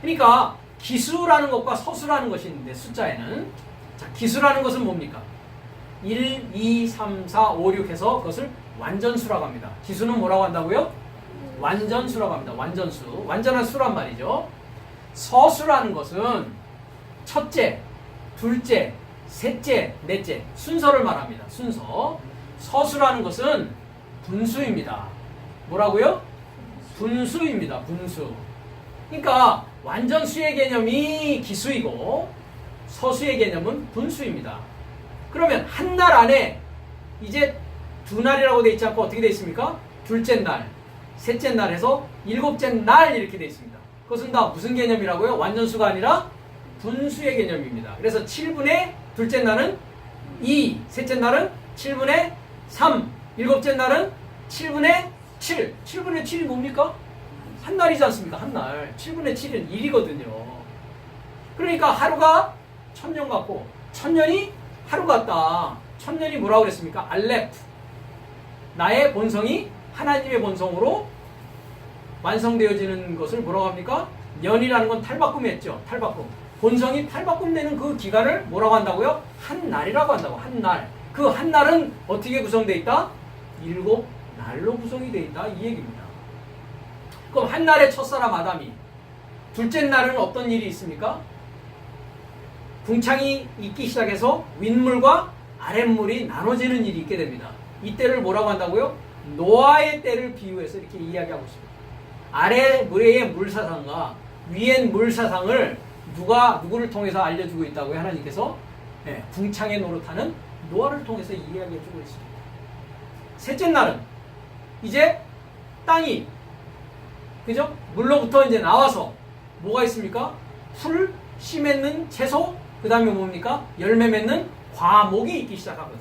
그러니까 기수라는 것과 서수라는 것이 있는데, 숫자에는 자, 기수라는 것은 뭡니까? 1, 2, 3, 4, 5, 6 해서 그것을 완전수라고 합니다. 기수는 뭐라고 한다고요? 완전수라고 합니다. 완전수. 완전한 수란 말이죠. 서수라는 것은 첫째, 둘째, 셋째, 넷째 순서를 말합니다. 순서. 서수라는 것은 분수입니다. 뭐라고요? 분수입니다. 분수. 그러니까 완전수의 개념이 기수이고 서수의 개념은 분수입니다. 그러면 한 날 안에 이제 두 날이라고 되어 있지 않고 어떻게 되어 있습니까? 둘째 날, 셋째 날 해서 일곱째 날 이렇게 되어 있습니다. 그것은 다 무슨 개념이라고요? 완전수가 아니라 분수의 개념입니다. 그래서 7분의 둘째 날은 2, 셋째 날은 7분의 3, 일곱째 날은 7분의 7. 7분의 7이 뭡니까? 한 날이지 않습니까? 한 날. 7분의 7은 1이거든요. 그러니까 하루가 1000년 같고 1000년이 하루 같다. 1000년이 뭐라고 그랬습니까? 알레프. 나의 본성이 하나님의 본성으로 완성되어지는 것을 뭐라고 합니까? 년이라는 건 탈바꿈이 했죠. 탈바꿈. 본성이 탈바꿈되는 그 기간을 뭐라고 한다고요? 한 날이라고 한다고. 한 날. 그 한 날은 어떻게 구성되어 있다? 7날로 구성이 되어 있다. 이 얘기입니다. 그럼 한 날의 첫사람 아담이, 둘째 날은 어떤 일이 있습니까? 궁창이 있기 시작해서 윗물과 아랫물이 나눠지는 일이 있게 됩니다. 이 때를 뭐라고 한다고요? 노아의 때를 비유해서 이렇게 이야기하고 있습니다. 아래 물의 물사상과 위의 물사상을 누구를 통해서 알려주고 있다고요? 하나님께서 궁창의 노릇하는 노아를 통해서 이야기해주고 있습니다. 셋째 날은 이제 땅이, 그죠? 물로부터 이제 나와서 뭐가 있습니까? 풀, 씨 맺는 채소, 그 다음에 뭡니까? 열매 맺는 과목이 있기 시작하거든요.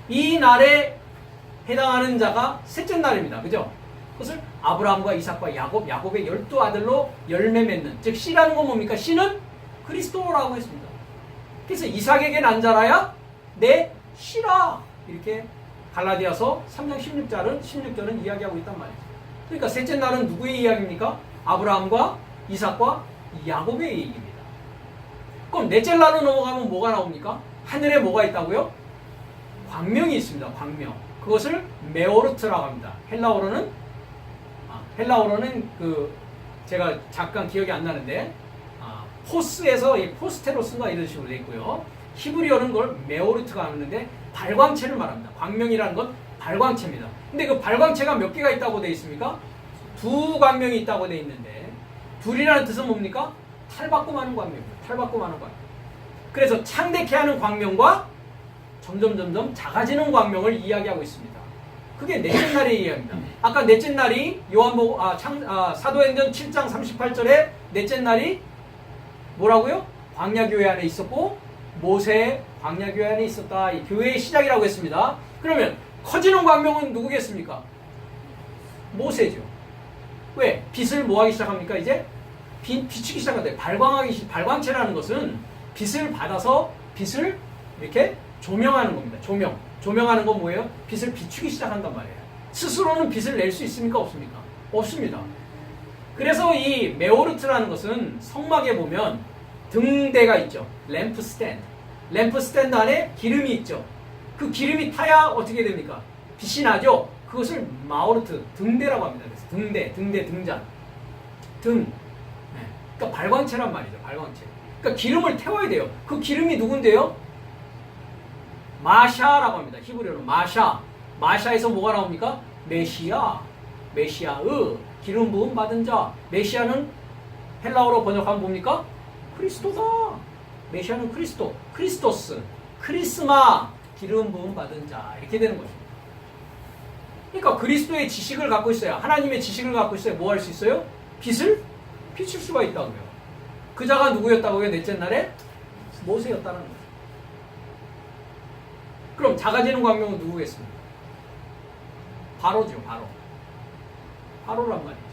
이 날에 해당하는 자가 셋째 날입니다. 그죠? 그것을 아브라함과 이삭과 야곱의 12아들로 열매 맺는, 즉 씨라는 건 뭡니까? 씨는 그리스도라고 했습니다. 그래서 이삭에게 난 자라야 내 씨라, 이렇게 갈라디아서 3장 16절은 이야기하고 있단 말이죠. 그러니까 셋째 날은 누구의 이야기입니까? 아브라함과 이삭과 야곱의 얘기입니다. 그럼 넷째 날로 넘어가면 뭐가 나옵니까? 하늘에 뭐가 있다고요? 광명이 있습니다. 광명. 그것을 메오르트라고 합니다. 헬라어로는 제가 잠깐 기억이 안 나는데 포스에서 포스테로스가 이런 식으로 되어 있고요. 히브리어는 그걸 메오르트가 하는데 발광체를 말합니다. 광명이라는 건 발광체입니다. 근데 그 발광체가 몇 개가 있다고 되어 있습니까? 두 광명이 있다고 되어 있는데, 둘이라는 뜻은 뭡니까? 탈바꿈하는 광명입니다. 탈바꿈하는 광명. 그래서 창대케 하는 광명과 점점 작아지는 광명을 이야기하고 있습니다. 그게 넷째 날의 이야기입니다. 아까 넷째 날이 사도행전 7장 38절에 넷째 날이 뭐라고요? 광야교회 안에 있었고 모세 광야교회 안에 있었다. 이 교회의 시작이라고 했습니다. 그러면 커지는 광명은 누구겠습니까? 모세죠. 왜? 빛을 뭐하기 시작합니까? 이제 비추기 시작한다. 발광체라는 것은 빛을 받아서 빛을 이렇게 조명하는 겁니다. 조명하는 건 뭐예요? 빛을 비추기 시작한단 말이에요. 스스로는 빛을 낼 수 있습니까? 없습니까? 없습니다. 그래서 이 메오르트라는 것은 성막에 보면 등대가 있죠. 램프스탠드 안에 기름이 있죠. 그 기름이 타야 어떻게 됩니까? 빛이 나죠. 그것을 마오르트, 등대라고 합니다. 그래서 등잔, 등. 그러니까 발광체란 말이죠. 발광체. 그러니까 기름을 태워야 돼요. 그 기름이 누군데요? 마샤라고 합니다. 히브리어로 마샤에서 뭐가 나옵니까? 메시아의 기름 부음 받은 자. 메시아는 헬라어로 번역하면 뭡니까? 그리스도다. 메시아는 그리스도, 크리스토스, 크리스마, 기름 부음 받은 자, 이렇게 되는 것입니다. 그러니까 그리스도의 지식을 갖고 있어야, 하나님의 지식을 갖고 있어야 뭐 할 수 있어요? 빛을 비출 수가 있다고요. 그 자가 누구였다고요? 넷째 날에 모세였다는 거예요. 그럼 작아지는 광명은 누구겠습니까? 바로죠. 바로란 말이죠.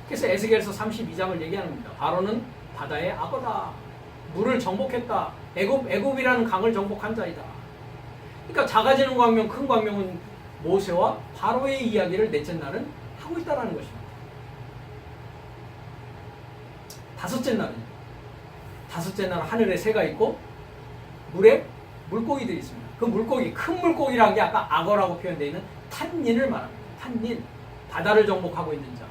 그래서 에스겔서 32장을 얘기하는 겁니다. 바로는 바다의 악어다. 물을 정복했다. 애굽이라는 강을 정복한 자이다. 그러니까 작아지는 광명, 큰 광명은 모세와 바로의 이야기를 넷째 날은 하고 있다는 것입니다. 다섯째 날은 하늘에 새가 있고 물에 물고기들이 있습니다. 그 물고기, 큰 물고기라는 게 아까 악어라고 표현되어 있는 탄닌을 말합니다. 탄닌, 바다를 정복하고 있는 자.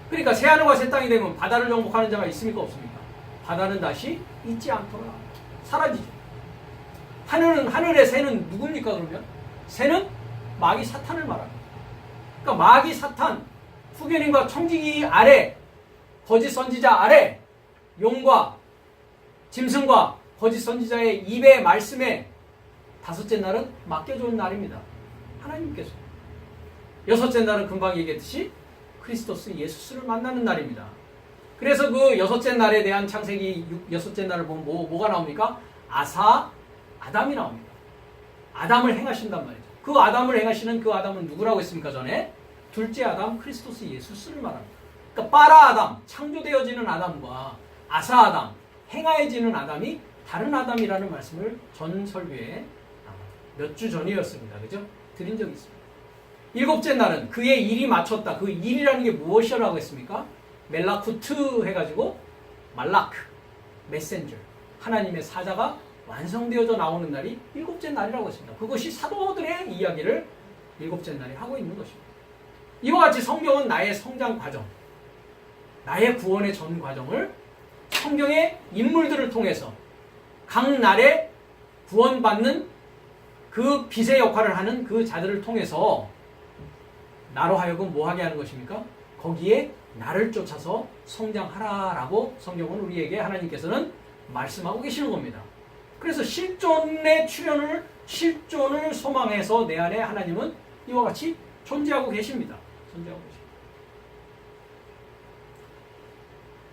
그러니까 새하늘과 새 땅이 되면 바다를 정복하는 자가 있습니까? 없습니까? 바다는 다시 있지 않더라. 사라지죠. 하늘의 새는 누굽니까 그러면? 새는 마귀 사탄을 말합니다. 그러니까 마귀 사탄, 후견인과 청지기 아래, 거짓 선지자 아래, 용과 짐승과 거짓 선지자의 입의 말씀에 다섯째 날은 맡겨준 날입니다. 하나님께서. 여섯째 날은 금방 얘기했듯이 크리스토스 예수스를 만나는 날입니다. 그래서 그 여섯째 날에 대한 창세기 여섯째 날을 보면 뭐가 나옵니까? 아담이 나옵니다. 아담을 행하신단 말이죠. 그 아담을 행하시는 그 아담은 누구라고 했습니까 전에? 둘째 아담 크리스토스 예수스를 말합니다. 그러니까 빠라 아담, 창조되어지는 아담과 아사 아담, 행하여지는 아담이 다른 아담이라는 말씀을 전 설교에 몇 주 전이었습니다. 그죠? 드린 적이 있습니다. 일곱째 날은 그의 일이 마쳤다. 그 일이라는 게 무엇이라고 했습니까? 멜라쿠트 해가지고 말라크, 메센저, 하나님의 사자가 완성되어져 나오는 날이 일곱째 날이라고 했습니다. 그것이 사도들의 이야기를 일곱째 날에 하고 있는 것입니다. 이와 같이 성경은 나의 성장 과정, 나의 구원의 전 과정을 성경의 인물들을 통해서 각 날에 구원받는 그 빛의 역할을 하는 그 자들을 통해서 나로 하여금 뭐하게 하는 것입니까? 거기에 나를 쫓아서 성장하라라고 성경은 우리에게 하나님께서는 말씀하고 계시는 겁니다. 그래서 실존의 실존을 소망해서 내 안에 하나님은 이와 같이 존재하고 계십니다.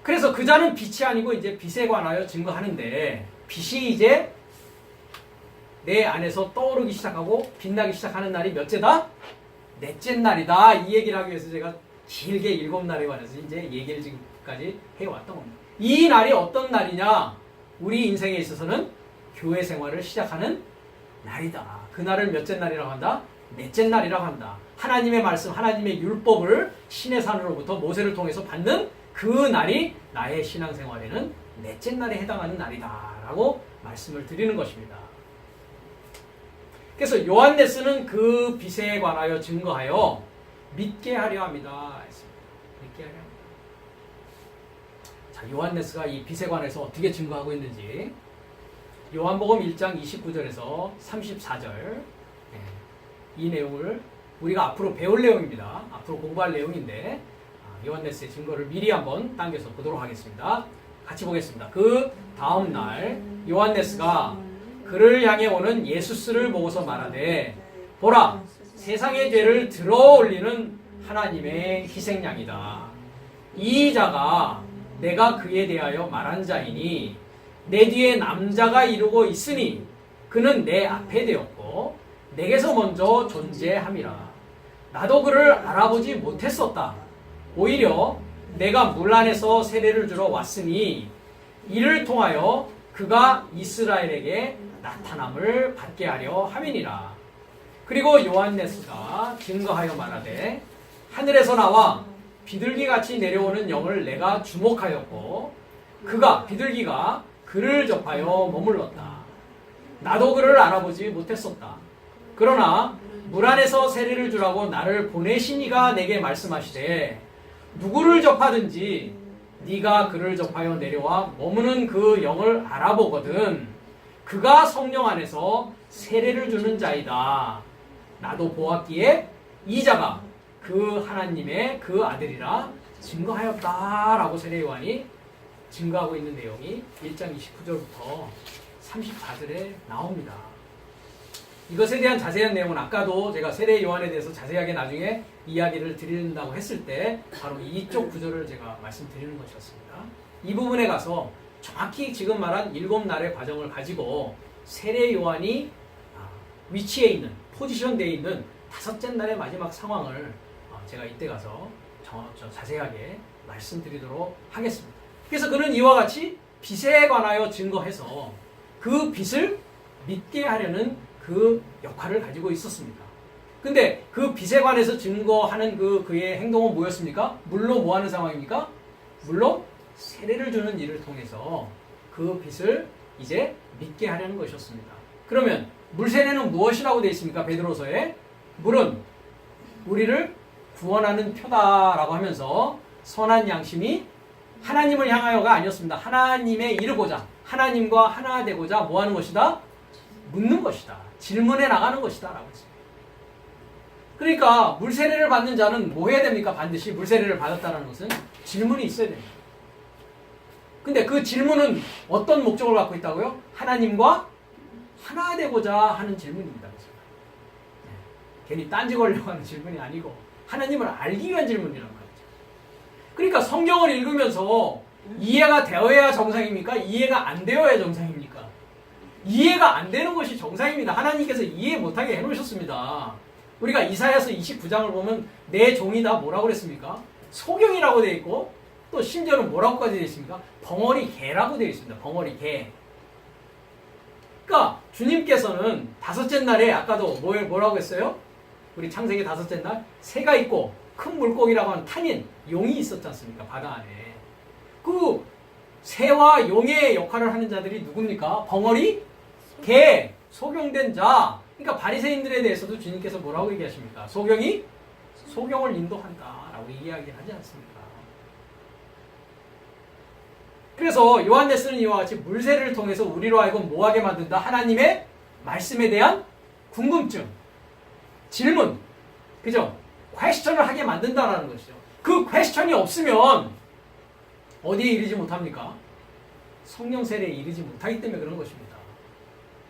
그래서 그 자는 빛이 아니고 이제 빛에 관하여 증거하는데 빛이 이제 내 안에서 떠오르기 시작하고 빛나기 시작하는 날이 몇째다? 넷째 날이다. 이 얘기를 하기 위해서 제가 길게 일곱 날에 관해서 이제 얘기를 지금까지 해왔던 겁니다. 이 날이 어떤 날이냐? 우리 인생에 있어서는 교회 생활을 시작하는 날이다. 그 날을 몇째 날이라고 한다? 넷째 날이라고 한다. 하나님의 말씀, 하나님의 율법을 신의 산으로부터 모세를 통해서 받는 그 날이 나의 신앙생활에는 넷째 날에 해당하는 날이다 라고 말씀을 드리는 것입니다. 그래서 요한네스는 그 빛에 관하여 증거하여 믿게 하려 합니다. 믿게 하려 합니다. 자, 요한네스가 이 빛에 관해서 어떻게 증거하고 있는지 요한복음 1장 29절에서 34절 이 내용을 우리가 앞으로 배울 내용입니다. 앞으로 공부할 내용인데 요한네스의 증거를 미리 한번 당겨서 보도록 하겠습니다. 같이 보겠습니다. 그 다음 날 요한네스가 그를 향해 오는 예수스를 보고서 말하되 보라 세상의 죄를 들어올리는 하나님의 희생양이다. 이 자가 내가 그에 대하여 말한 자이니 내 뒤에 남자가 이루고 있으니 그는 내 앞에 되었고 내게서 먼저 존재함이라. 나도 그를 알아보지 못했었다. 오히려 내가 물 안에서 세례를 주러 왔으니 이를 통하여 그가 이스라엘에게 나타남을 받게 하려 함이니라. 그리고 요한네스가 증거하여 말하되 하늘에서 나와 비둘기같이 내려오는 영을 내가 주목하였고 그가 비둘기가 그를 접하여 머물렀다. 나도 그를 알아보지 못했었다. 그러나 물 안에서 세례를 주라고 나를 보내신 이가 내게 말씀하시되 누구를 접하든지 네가 그를 접하여 내려와 머무는 그 영을 알아보거든 그가 성령 안에서 세례를 주는 자이다. 나도 보았기에 이 자가 그 하나님의 그 아들이라 증거하였다라고 세례 요한이 증거하고 있는 내용이 1장 29절부터 34절에 나옵니다. 이것에 대한 자세한 내용은 아까도 제가 세례 요한에 대해서 자세하게 나중에 이야기를 드린다고 했을 때 바로 이쪽 구절을 제가 말씀드리는 것이었습니다. 이 부분에 가서 정확히 지금 말한 7날의 과정을 가지고 세례 요한이 위치해 있는, 포지션되어 있는 다섯째 날의 마지막 상황을 제가 이때 가서 자세하게 말씀드리도록 하겠습니다. 그래서 그는 이와 같이 빛에 관하여 증거해서 그 빛을 믿게 하려는 그 역할을 가지고 있었습니다. 근데 그 빛에 관해서 증거하는 그의 행동은 뭐였습니까? 물론 뭐 하는 상황입니까? 물론 세례를 주는 일을 통해서 그 빛을 이제 믿게 하려는 것이었습니다. 그러면 물세례는 무엇이라고 되어 있습니까? 베드로서에 물은 우리를 구원하는 표다라고 하면서 선한 양심이 하나님을 향하여가 아니었습니다. 하나님에 이르고자, 하나님과 하나 되고자 뭐 하는 것이다? 묻는 것이다. 질문해 나가는 것이다 라고 했습니다. 그러니까 물세례를 받는 자는 뭐 해야 됩니까? 반드시 물세례를 받았다는 것은 질문이 있어야 됩니다. 근데 그 질문은 어떤 목적을 갖고 있다고요? 하나님과 하나 되고자 하는 질문입니다. 괜히 딴지 걸려고 하는 질문이 아니고 하나님을 알기 위한 질문이란 말이죠. 그러니까 성경을 읽으면서 이해가 되어야 정상입니까? 이해가 안 되어야 정상입니까? 이해가 안 되는 것이 정상입니다. 하나님께서 이해 못하게 해놓으셨습니다. 우리가 이사야서 29장을 보면 내 종이 다 뭐라고 그랬습니까? 소경이라고 되어 있고 또 심지어는 뭐라고까지 되어 있습니까? 벙어리 개라고 되어 있습니다. 벙어리 개. 그러니까 주님께서는 다섯째 날에 아까도 뭐라고 했어요? 우리 창세기 다섯째 날 새가 있고 큰 물고기라고 하는 탄인, 용이 있었지 않습니까? 바다 안에. 그 새와 용의 역할을 하는 자들이 누굽니까? 벙어리, 개, 소경된 자. 그러니까 바리새인들에 대해서도 주님께서 뭐라고 얘기하십니까? 소경이 소경을 인도한다라고 이야기하지 않습니까? 그래서 요한네스는 이와 같이 물세례를 통해서 우리로 하여금 뭐하게 만든다? 하나님의 말씀에 대한 궁금증, 질문, 그죠? 퀘스천을 하게 만든다라는 것이죠. 그 퀘스천이 없으면 어디에 이르지 못합니까? 성령 세례에 이르지 못하기 때문에 그런 것입니다.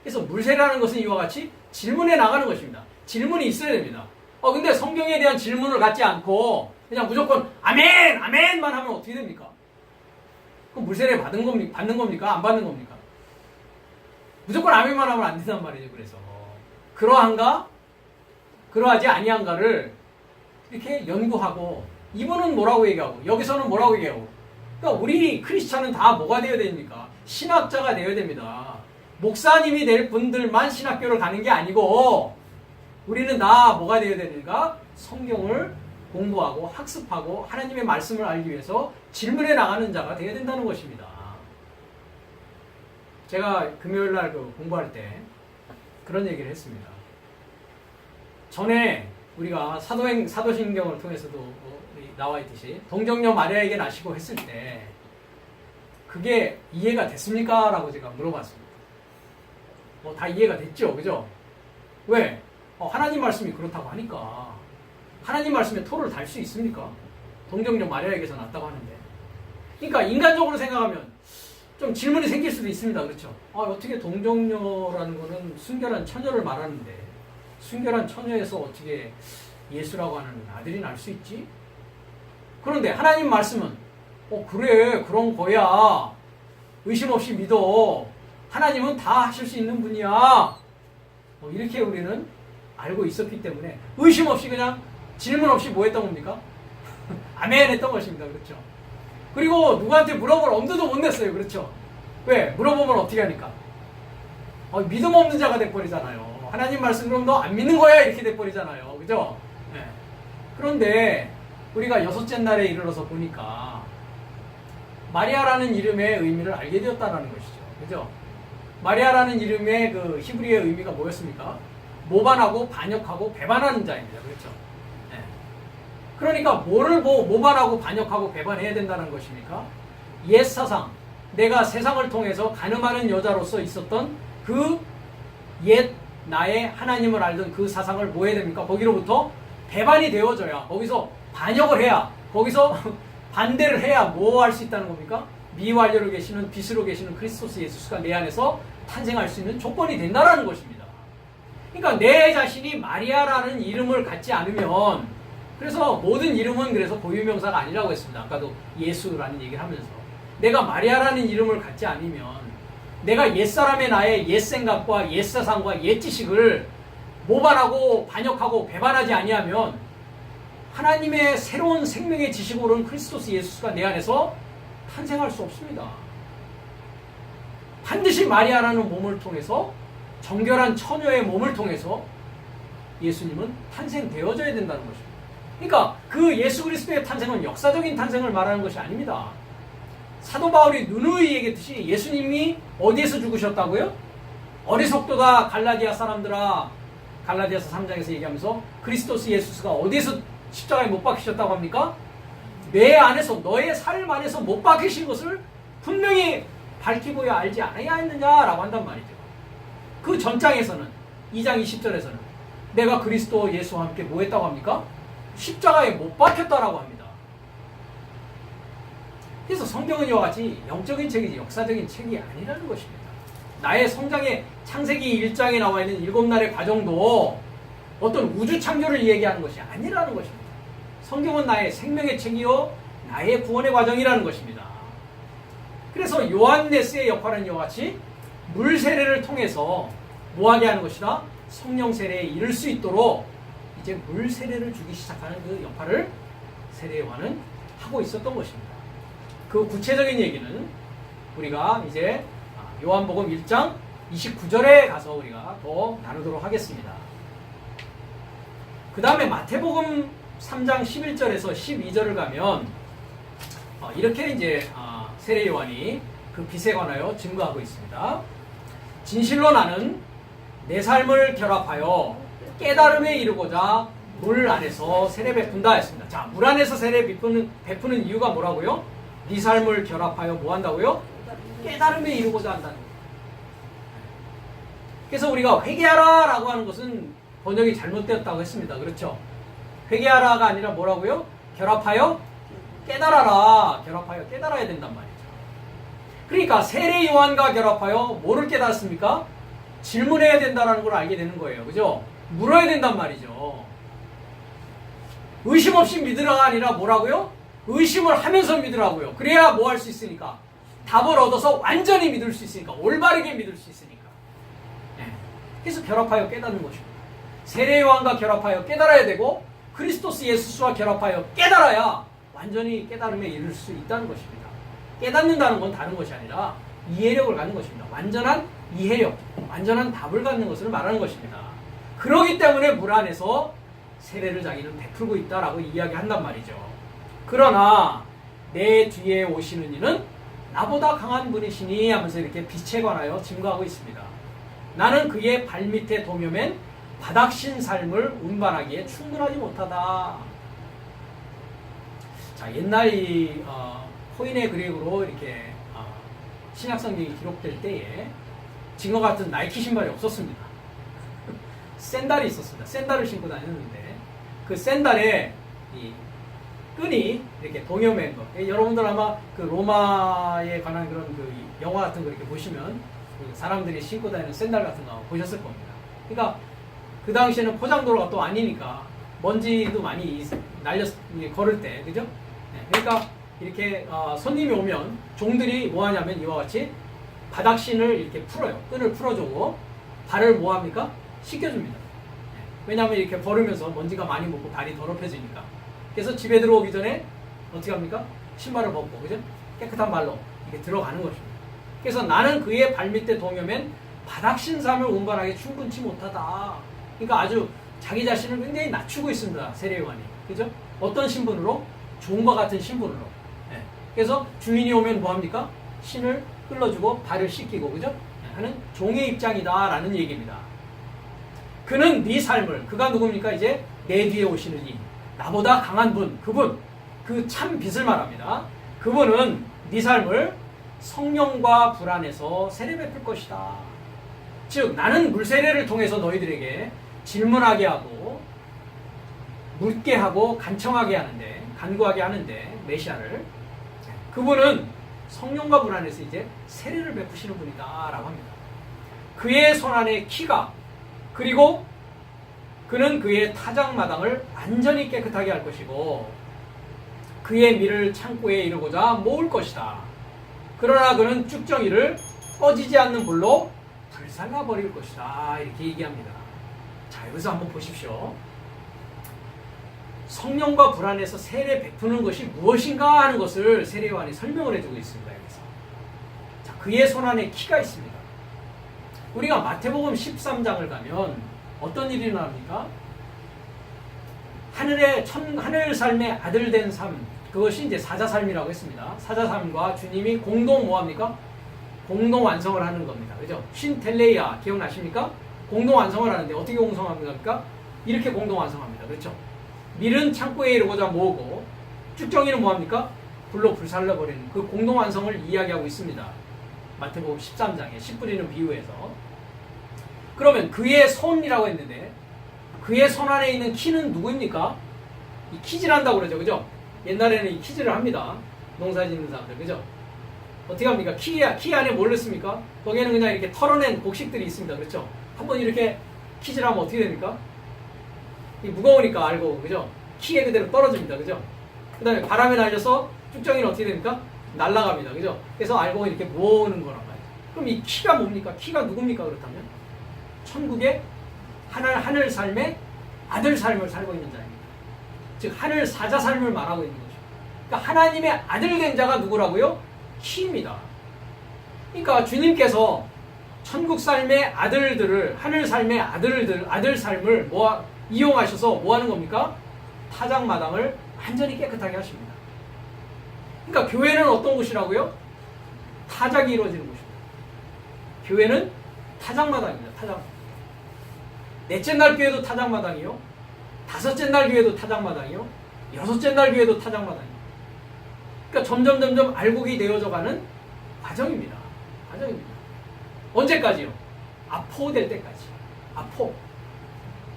그래서 물세례라는 것은 이와 같이 질문해 나가는 것입니다. 질문이 있어야 됩니다. 근데 성경에 대한 질문을 갖지 않고 그냥 무조건 아멘! 아멘만 하면 어떻게 됩니까? 그럼 물세례 받는 겁니까? 안 받는 겁니까? 무조건 아멘만 하면 안 된단 말이죠. 그래서 그러한가? 그러하지 아니한가를 이렇게 연구하고 이분은 뭐라고 얘기하고 여기서는 뭐라고 얘기하고 그러니까 우리 크리스찬은 다 뭐가 되어야 됩니까? 신학자가 되어야 됩니다. 목사님이 될 분들만 신학교를 가는 게 아니고 우리는 다 뭐가 되어야 되는가? 성경을 공부하고 학습하고 하나님의 말씀을 알기 위해서 질문해 나가는 자가 되어야 된다는 것입니다. 제가 금요일날 공부할 때 그런 얘기를 했습니다. 전에 우리가 사도신경을 통해서도 나와 있듯이 동정녀 마리아에게 나시고 했을 때 그게 이해가 됐습니까? 라고 제가 물어봤습니다. 다 이해가 됐죠? 그죠? 왜? 하나님 말씀이 그렇다고 하니까 하나님 말씀에 토를 달 수 있습니까? 동정녀 마리아에게서 났다고 하는데 그러니까 인간적으로 생각하면 좀 질문이 생길 수도 있습니다. 그렇죠? 어떻게 동정녀라는 거는 순결한 처녀를 말하는데 순결한 처녀에서 어떻게 예수라고 하는 아들이 날 수 있지? 그런데 하나님 말씀은 그래 그런 거야 의심 없이 믿어 하나님은 다 하실 수 있는 분이야 이렇게 우리는 알고 있었기 때문에 의심 없이 그냥 질문 없이 뭐 했던 겁니까? 아멘 했던 것입니다. 그렇죠? 그리고 누구한테 물어볼 엄두도 못 냈어요. 그렇죠? 왜? 물어보면 어떻게 하니까? 믿음 없는 자가 돼버리잖아요. 하나님 말씀 그럼 너 안 믿는 거야? 이렇게 돼버리잖아요. 그죠? 네. 그런데 우리가 여섯째 날에 이르러서 보니까 마리아라는 이름의 의미를 알게 되었다는 것이죠. 그죠? 마리아라는 이름의 그 히브리의 의미가 뭐였습니까? 모반하고 반역하고 배반하는 자입니다. 그렇죠? 네. 그러니까 뭐를 모반하고 반역하고 배반해야 된다는 것입니까? 옛 사상, 내가 세상을 통해서 가늠하는 여자로서 있었던 그 옛 나의 하나님을 알던 그 사상을 뭐 해야 됩니까? 거기로부터 배반이 되어져야, 거기서 반역을 해야, 거기서 반대를 해야 뭐 할 수 있다는 겁니까? 미완료로 계시는 빛으로 계시는 크리스토스 예수가 내 안에서 탄생할 수 있는 조건이 된다는 것입니다. 그러니까 내 자신이 마리아라는 이름을 갖지 않으면, 그래서 모든 이름은 그래서 고유명사가 아니라고 했습니다. 아까도 예수라는 얘기를 하면서 내가 마리아라는 이름을 갖지 않으면, 내가 옛사람의 나의 옛생각과 옛사상과 옛지식을 모발하고 반역하고 배반하지 아니하면 하나님의 새로운 생명의 지식으로는 크리스토스 예수가 내 안에서 탄생할 수 없습니다. 반드시 마리아라는 몸을 통해서, 정결한 처녀의 몸을 통해서 예수님은 탄생되어져야 된다는 것입니다. 그러니까 그 예수 그리스도의 탄생은 역사적인 탄생을 말하는 것이 아닙니다. 사도 바울이 누누이 얘기했듯이 예수님이 어디에서 죽으셨다고요? 어리석도다 갈라디아 사람들아, 갈라디아서 3장에서 얘기하면서 그리스도스 예수가 어디에서 십자가에 못 박히셨다고 합니까? 내 안에서, 너의 삶 안에서 못 박히신 것을 분명히 밝히고야 알지 않아야 했느냐라고 한단 말이죠. 그 전장에서는 2장 20절에서는 내가 그리스도 예수와 함께 뭐 했다고 합니까? 십자가에 못 박혔다라고 합니다. 그래서 성경은 이와 같이 영적인 책이지 역사적인 책이 아니라는 것입니다. 나의 성장의 창세기 1장에 나와 있는 7날의 과정도 어떤 우주 창조를 얘기하는 것이 아니라는 것입니다. 성경은 나의 생명의 책이요 나의 구원의 과정이라는 것입니다. 그래서 요한네스의 역할은 이와 같이 물 세례를 통해서 뭐하게 하는 것이다? 성령 세례에 이를 수 있도록 이제 물 세례를 주기 시작하는 그 역할을 세례 요한은 하고 있었던 것입니다. 그 구체적인 얘기는 우리가 이제 요한복음 1장 29절에 가서 우리가 더 나누도록 하겠습니다. 그 다음에 마태복음 3장 11절에서 12절을 가면 이렇게 이제 세례 요한이 그 빛에 관하여 증거하고 있습니다. 진실로 나는 내 삶을 결합하여 깨달음에 이르고자 물 안에서 세례 베푼다 했습니다. 자, 물 안에서 세례 베푸는 이유가 뭐라고요? 네 삶을 결합하여 뭐 한다고요? 깨달음에 이르고자 한다는 거예요. 그래서 우리가 회개하라 라고 하는 것은 번역이 잘못되었다고 했습니다. 그렇죠? 회개하라가 아니라 뭐라고요? 결합하여 깨달아라. 결합하여 깨달아야 된단 말이죠. 그러니까 세례 요한과 결합하여 뭐를 깨달았습니까? 질문해야 된다는 걸 알게 되는 거예요. 그죠? 물어야 된단 말이죠. 의심 없이 믿으라가 아니라 뭐라고요? 의심을 하면서 믿으라고요. 그래야 뭐 할 수 있으니까. 답을 얻어서 완전히 믿을 수 있으니까. 올바르게 믿을 수 있으니까. 네. 그래서 결합하여 깨닫는 것입니다. 세례 요한과 결합하여 깨달아야 되고 그리스도스 예수와 결합하여 깨달아야 완전히 깨달음에 이를 수 있다는 것입니다. 깨닫는다는 건 다른 것이 아니라 이해력을 갖는 것입니다. 완전한 이해력, 완전한 답을 갖는 것을 말하는 것입니다. 그렇기 때문에 물 안에서 세례를 자기는 베풀고 있다라고 이야기한단 말이죠. 그러나 내 뒤에 오시는 이는 나보다 강한 분이시니 하면서 이렇게 빛에 관하여 증거하고 있습니다. 나는 그의 발밑에 도며맨 바닥신 삶을 운반하기에 충분하지 못하다. 자, 옛날 이 코인의 그릭으로 이렇게 신약성경이 기록될 때에 지금 같은 나이키 신발이 없었습니다. 샌달이 있었습니다. 샌달을 신고 다녔는데 그 샌달에 이 끈이 이렇게 동여맨 거. 여러분들 아마 그 로마에 관한 그런 그 영화 같은 거 이렇게 보시면 사람들이 신고 다니는 샌달 같은 거 보셨을 겁니다. 그러니까 그 당시에는 포장도로가 또 아니니까 먼지도 많이 걸을 때, 그죠? 네, 그러니까 이렇게 손님이 오면 종들이 뭐 하냐면 이와 같이 바닥신을 이렇게 풀어요. 끈을 풀어주고 발을 뭐 합니까? 씻겨줍니다. 네, 왜냐하면 이렇게 걸으면서 먼지가 많이 묻고 발이 더럽혀지니까. 그래서 집에 들어오기 전에 어떻게 합니까? 신발을 벗고, 그죠? 깨끗한 발로 이렇게 들어가는 것입니다. 그래서 나는 그의 발밑에 동여맨 바닥신 삶을 운반하기 충분치 못하다. 그러니까 아주 자기 자신을 굉장히 낮추고 있습니다. 세례 요한이. 그죠? 어떤 신분으로? 종과 같은 신분으로. 네. 그래서 주인이 오면 뭐 합니까? 신을 끌어주고 발을 씻기고, 그죠? 네. 하는 종의 입장이다라는 얘기입니다. 그는 네 삶을, 그가 누굽니까? 이제 내 뒤에 오시는 이 나보다 강한 분, 그분, 그 참 빛을 말합니다. 그분은 네 삶을 성령과 불 안에서 세례 베풀 것이다. 즉 나는 물세례를 통해서 너희들에게 질문하게 하고 묻게 하고 간청하게 하는데, 간구하게 하는데, 메시아를, 그분은 성령과 불 안에서 이제 세례를 베푸시는 분이다 라고 합니다. 그의 손 안에 키가 그리고 그는 그의 타작마당을 완전히 깨끗하게 할 것이고 그의 밀을 창고에 이르고자 모을 것이다. 그러나 그는 쭉정이를 꺼지지 않는 불로 불살라 버릴 것이다. 이렇게 얘기합니다. 자, 여기서 한번 보십시오. 성령과 불 안에서 세례 베푸는 것이 무엇인가 하는 것을 세례요한이 설명을 해주고 있습니다. 여기서. 자, 그의 손 안에 키가 있습니다. 우리가 마태복음 13장을 가면 어떤 일이 일어납니까? 하늘 삶의 아들 된 삶, 그것이 이제 사자삶이라고 했습니다. 사자삶과 주님이 공동 뭐합니까? 공동 완성을 하는 겁니다. 그죠? 신텔레이아 기억나십니까? 공동 완성을 하는데 어떻게 공성합니까? 이렇게 공동 완성합니다. 그렇죠? 밀은 창고에 이르고자 모으고 쭉정이는 뭐합니까? 불로 불살라 버리는 그 공동 완성을 이야기하고 있습니다. 마태복음 13장에 씨 뿌리는 비유에서. 그러면 그의 손이라고 했는데 그의 손 안에 있는 키는 누구입니까? 이 키질한다고 그러죠. 그죠? 옛날에는 이 키질을 합니다. 농사 짓는 사람들. 그죠? 어떻게 합니까? 키 안에 뭘 넣습니까? 거기에는 그냥 이렇게 털어낸 곡식들이 있습니다. 그렇죠? 한번 이렇게 키질하면 어떻게 됩니까? 무거우니까 알고, 그죠? 키에 그대로 떨어집니다. 그죠? 그 다음에 바람에 날려서 쭉정이는 어떻게 됩니까? 날아갑니다. 그죠? 그래서 알고 이렇게 모으는 거란 말이에요. 그럼 이 키가 뭡니까? 키가 누굽니까? 그렇다면? 천국의 하늘 삶의 아들 삶을 살고 있는 자입니다. 즉, 하늘 사자 삶을 말하고 있는 거죠. 그러니까 하나님의 아들 된 자가 누구라고요? 키입니다. 그러니까 주님께서 천국 삶의 아들들을, 하늘 삶의 아들 삶을 이용하셔서 뭐 하는 겁니까? 타작마당을 완전히 깨끗하게 하십니다. 그러니까 교회는 어떤 곳이라고요? 타작이 이루어지는 곳입니다. 교회는 타작마당입니다. 타작. 넷째 날 교회도 타작마당이요. 다섯째 날 교회도 타작마당이요. 여섯째 날 교회도 타작마당이요. 그러니까 점점 알곡이 되어져가는 과정입니다. 과정입니다. 언제까지요? 아포될 때까지. 아포.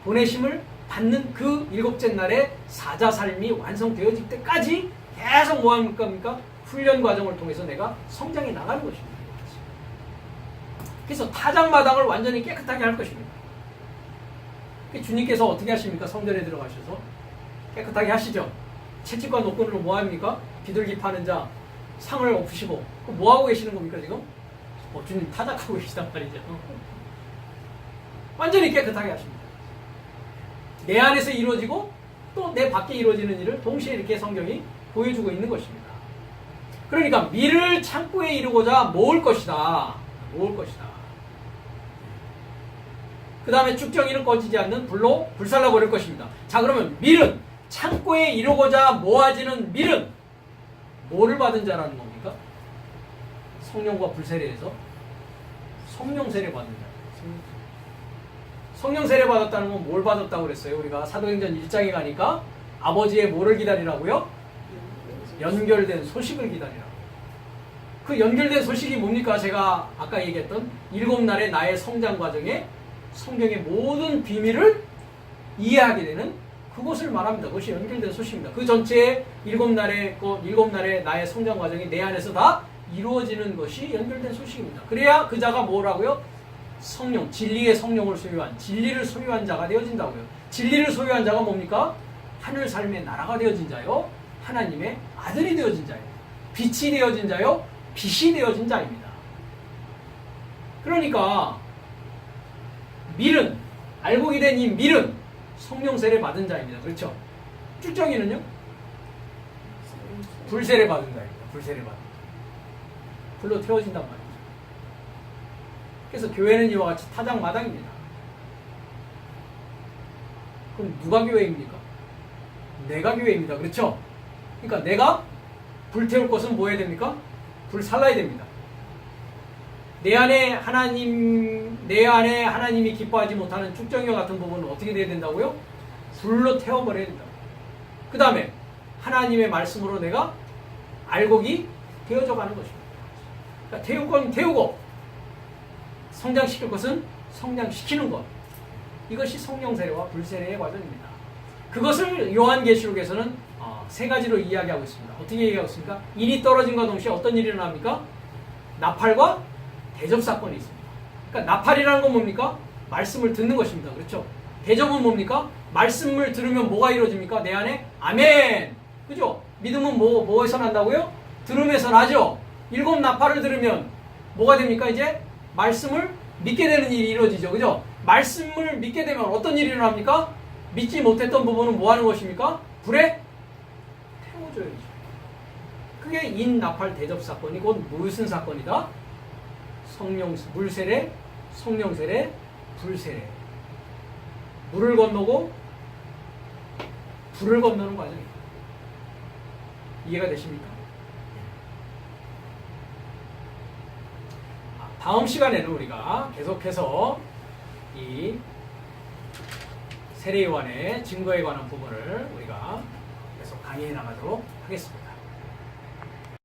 보내심을 받는 그 일곱째 날에 사자 삶이 완성되어질 때까지 계속 뭐 하는 겁니까? 훈련 과정을 통해서 내가 성장해 나가는 것입니다. 그래서 타작마당을 완전히 깨끗하게 할 것입니다. 주님께서 어떻게 하십니까? 성전에 들어가셔서 깨끗하게 하시죠. 채찍과 노끈으로 뭐 합니까? 비둘기 파는 자 상을 엎으시고 뭐 하고 계시는 겁니까 지금? 주님 타작하고 계시단 말이죠. 완전히 깨끗하게 하십니다. 내 안에서 이루어지고 또 내 밖에 이루어지는 일을 동시에 이렇게 성경이 보여주고 있는 것입니다. 그러니까 밀을 창고에 이루고자 모을 것이다. 모을 것이다. 그 다음에 쭉정이는 꺼지지 않는 불로 불살라 버릴 것입니다. 자, 그러면 밀은 창고에 이루고자 모아지는 밀은 뭐를 받은 자라는 겁니까? 성령과 불세례에서 성령 세례 받은 자. 성령 세례 받았다는 건 뭘 받았다고 그랬어요? 우리가 사도행전 1장에 가니까 아버지의 뭐를 기다리라고요? 연결된 소식을 기다리라고. 그 연결된 소식이 뭡니까? 제가 아까 얘기했던 7날의 나의 성장 과정에 성경의 모든 비밀을 이해하게 되는 그것을 말합니다. 그것이 연결된 소식입니다. 그 전체의 7날의 나의 성장 과정이 내 안에서 다 이루어지는 것이 연결된 소식입니다. 그래야 그 자가 뭐라고요? 성령, 진리의 성령을 소유한, 진리를 소유한 자가 되어진다고요. 진리를 소유한 자가 뭡니까? 하늘 삶의 나라가 되어진 자요. 하나님의 아들이 되어진 자예요. 빛이 되어진 자요. 빛이 되어진 자입니다. 그러니까 밀은, 알곡이 된 이 밀은 성령 세례 받은 자입니다. 그렇죠? 쭉정이는요? 불세례 받은 자입니다. 불세례 받은 자. 불로 태워진단 말이죠. 그래서 교회는 이와 같이 타작마당입니다. 그럼 누가 교회입니까? 내가 교회입니다. 그렇죠? 그러니까 내가 불태울 것은 뭐 해야 됩니까? 불 살라야 됩니다. 내 안에 하나님이 기뻐하지 못하는 쭉정이와 같은 부분은 어떻게 돼야 된다고요? 불로 태워버려야 된다고. 그 다음에 하나님의 말씀으로 내가 알곡이 되어져 가는 것입니다. 그러니까 태울 건 태우고 성장시킬 것은 성장시키는 것. 이것이 성령 세례와 불세례의 과정입니다. 그것을 요한계시록에서는 세 가지로 이야기하고 있습니다. 어떻게 얘기하고 있습니까? 인이 떨어진과 동시에 어떤 일이 일어납니까? 나팔과 대접 사건이 있습니다. 그러니까 나팔이라는 건 뭡니까? 말씀을 듣는 것입니다. 그렇죠? 대접은 뭡니까? 말씀을 들으면 뭐가 이루어집니까? 내 안에 아멘. 그죠? 믿음은 뭐에서 난다고요? 들음에서 나죠. 7 나팔을 들으면 뭐가 됩니까? 이제 말씀을 믿게 되는 일이 이루어지죠. 그죠? 말씀을 믿게 되면 어떤 일이 일어납니까? 믿지 못했던 부분은 뭐 하는 것입니까? 불에 태워줘야죠. 그게 인나팔 대접 사건이 곧 무슨 사건이다? 물세례, 성령세례, 불세례. 물을 건너고 불을 건너는 과정입니다. 이해가 되십니까? 다음 시간에는 우리가 계속해서 이 세례요한의 증거에 관한 부분을 우리가 계속 강의해 나가도록 하겠습니다.